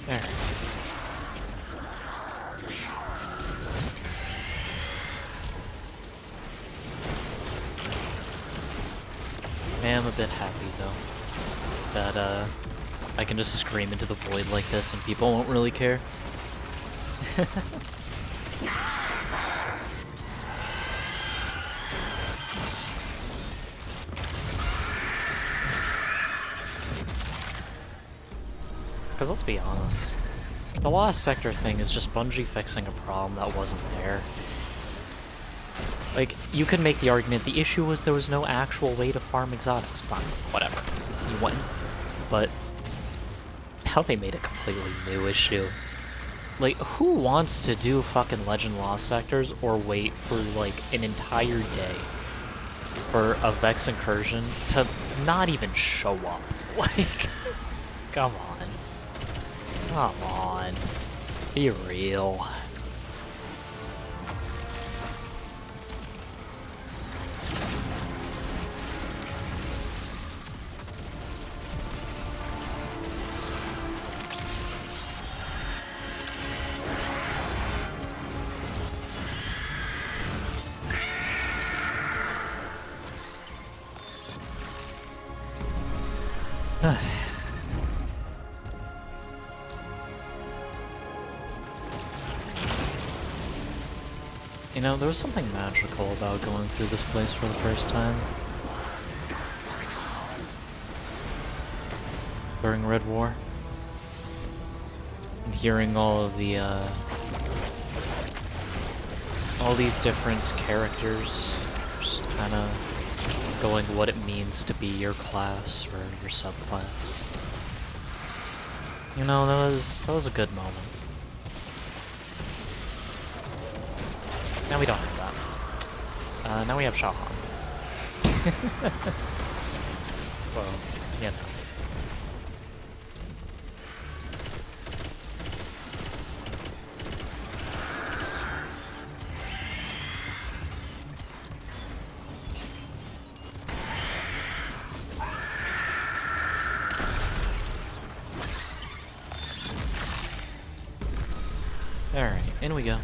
There. I am a bit happy though that I can just scream into the void like this and people won't really care. Because let's be honest, the Lost Sector thing is just Bungie fixing a problem that wasn't there. Like, you could make the argument the issue was there was no actual way to farm exotics. Fine, whatever. You win. But now they made a completely new issue. Like, who wants to do fucking Legend Lost Sectors or wait for, like, an entire day for a Vex incursion to not even show up? Like, come on. Come on. Be real. You know, there was something magical about going through this place for the first time. During Red War. And hearing all of the, all these different characters, just kinda going what it means to be your class or your subclass. You know, that was a good moment. Now we don't have that. Now we have Shahan. So, you know. Alright, in we go.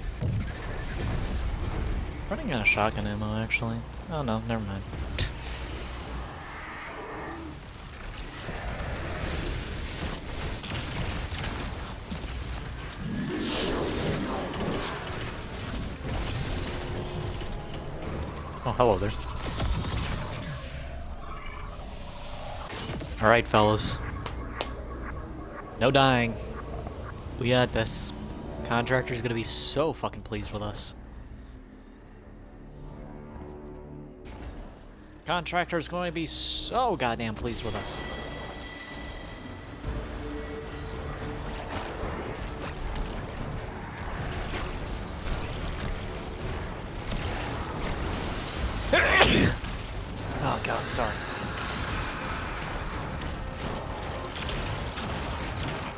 Running out of shotgun ammo, actually. Oh no, never mind. Oh, hello there. Alright, fellas. No dying. We got this. Contractor's gonna be so fucking pleased with us. Contractor's going to be so goddamn pleased with us. Oh god, sorry.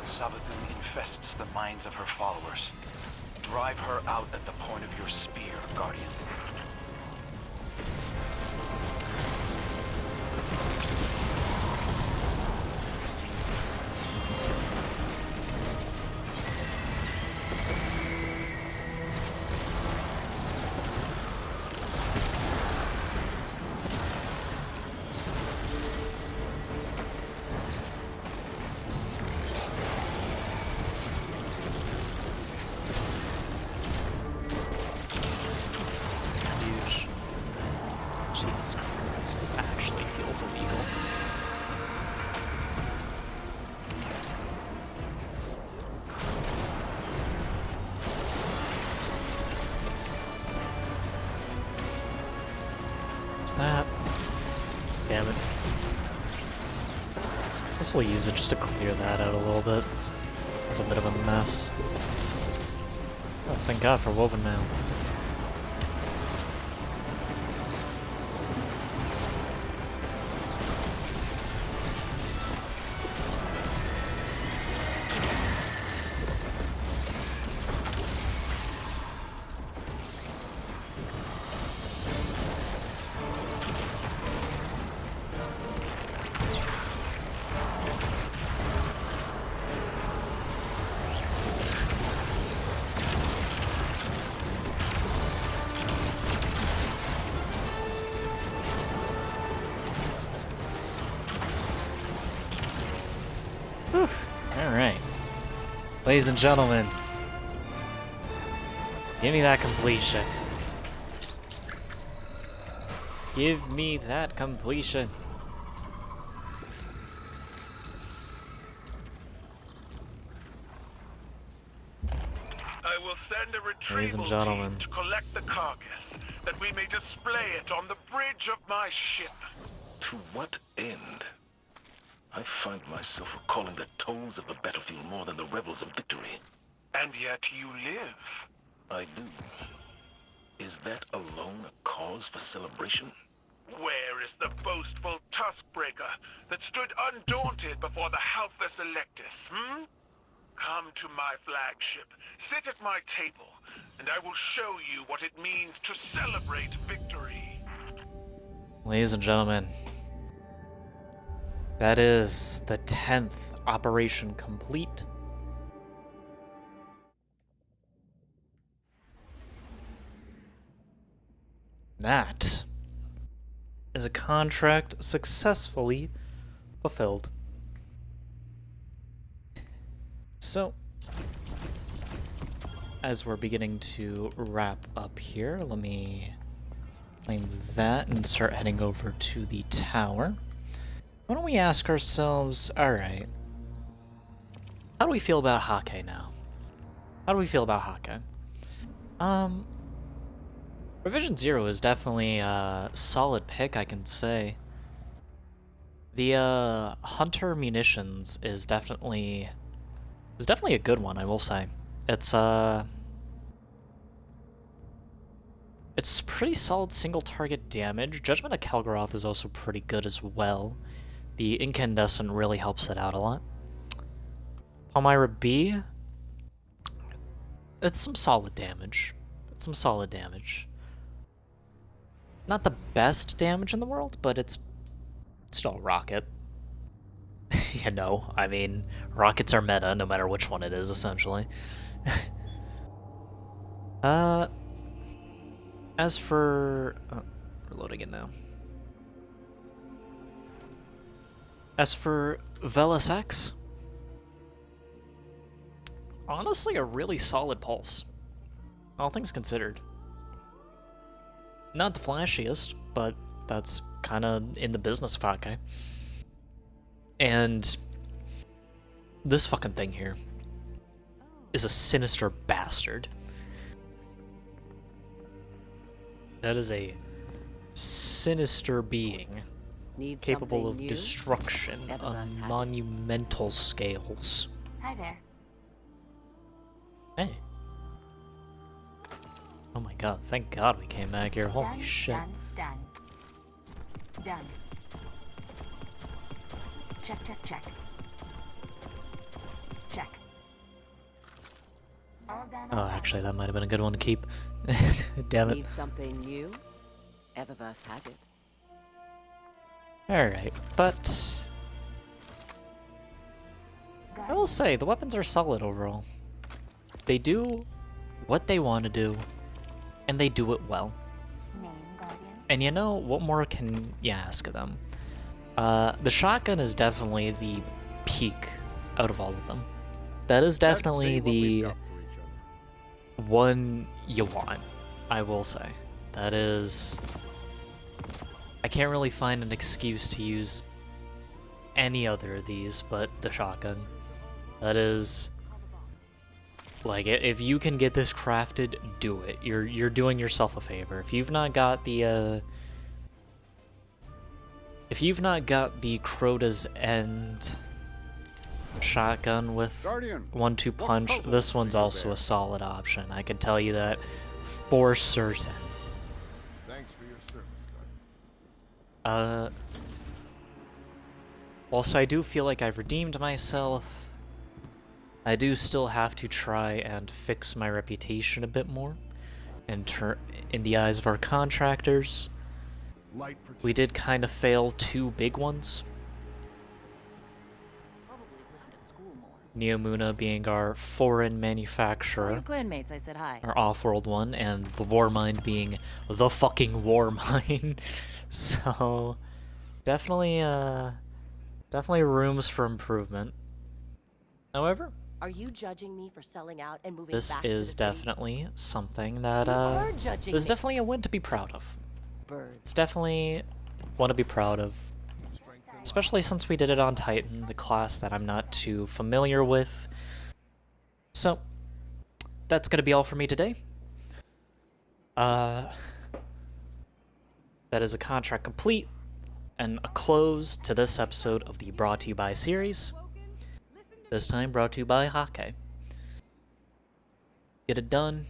Savathun infests the minds of her followers. Drive her out at the point of your spear, Guardian. Huge. Jesus Christ, this actually feels illegal. What's that? Damn it. Guess we'll use it just to clear that out a little bit. It's a bit of a mess. Oh, thank God for woven mail. Alright. Ladies and gentlemen, give me that completion. Give me that completion. I will send a Ladies and retrieval gentlemen. team to collect the carcass, that we may display it on the bridge of my ship. To what end? I find myself recalling the tolls of the battlefield more than the revels of victory. And yet you live. I do. Is that alone a cause for celebration? Where is the boastful Tuskbreaker that stood undaunted before the Halthus Electus, hmm? Come to my flagship, sit at my table, and I will show you what it means to celebrate victory. Ladies and gentlemen, that is the 10th operation complete. That is a contract successfully fulfilled. So, as we're beginning to wrap up here, let me claim that and start heading over to the tower. Why don't we ask ourselves, alright, how do we feel about Häkke now? How do we feel about Häkke? Revision 0 is definitely a solid pick, I can say. The Hunter Munitions is definitely a good one, I will say. It's pretty solid single target damage. Judgment of Kalgaroth is also pretty good as well. The Incandescent really helps it out a lot. Palmyra B, it's some solid damage. It's some solid damage. Not the best damage in the world, but it's still a rocket. You know, I mean, rockets are meta no matter which one it is, essentially. As for... oh, we're loading it now. As for Velas X, honestly a really solid pulse, all things considered. Not the flashiest, but that's kind of in the business of Häkke. And this fucking thing here is a sinister bastard. That is a sinister being capable of destruction on monumental scales. Hi there. Hey. Oh my god, thank god we came back here. Holy shit. Done. Done. Check. Check. All done. Oh, actually, that might have been a good one to keep. Damn it. Need something new? Eververse has it. Alright, but I will say, the weapons are solid overall. They do what they want to do, and they do it well. And you know, what more can you ask of them? The shotgun is definitely the peak out of all of them. That is definitely the one you want, I will say. That is... I can't really find an excuse to use any other of these but the shotgun. That is... Like, if you can get this crafted, do it. You're doing yourself a favor. If you've not got the, if you've not got the Crota's End shotgun with 1-2 punch, this one's also a solid option. I can tell you that for certain. Thanks for your service, Guardian. Whilst I do feel like I've redeemed myself, I do still have to try and fix my reputation a bit more in the eyes of our contractors. We did kind of fail 2 big ones. Neomuna being our foreign manufacturer, Clanmates, I said hi. our off-world one, and the Warmind being the fucking Warmind. So, definitely rooms for improvement. However, Are you judging me for selling out and moving this back is to the city? definitely something that, You are judging this is me. definitely a win to be proud of. Birds. It's definitely one to be proud of. Especially since we did it on Titan, the class that I'm not too familiar with. So, that's gonna be all for me today. That is a contract complete and a close to this episode of the Brought to You By series. This time brought to you by Häkke. Get it done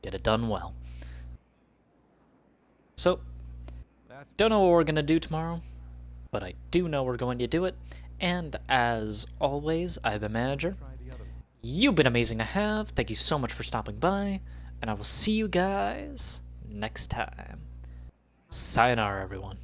well. So, don't know what we're gonna do tomorrow, but I do know we're going to do it. And as always, I've been Manager. You've been amazing to have. Thank you so much for stopping by, and I will see you guys next time. Sayonara, everyone.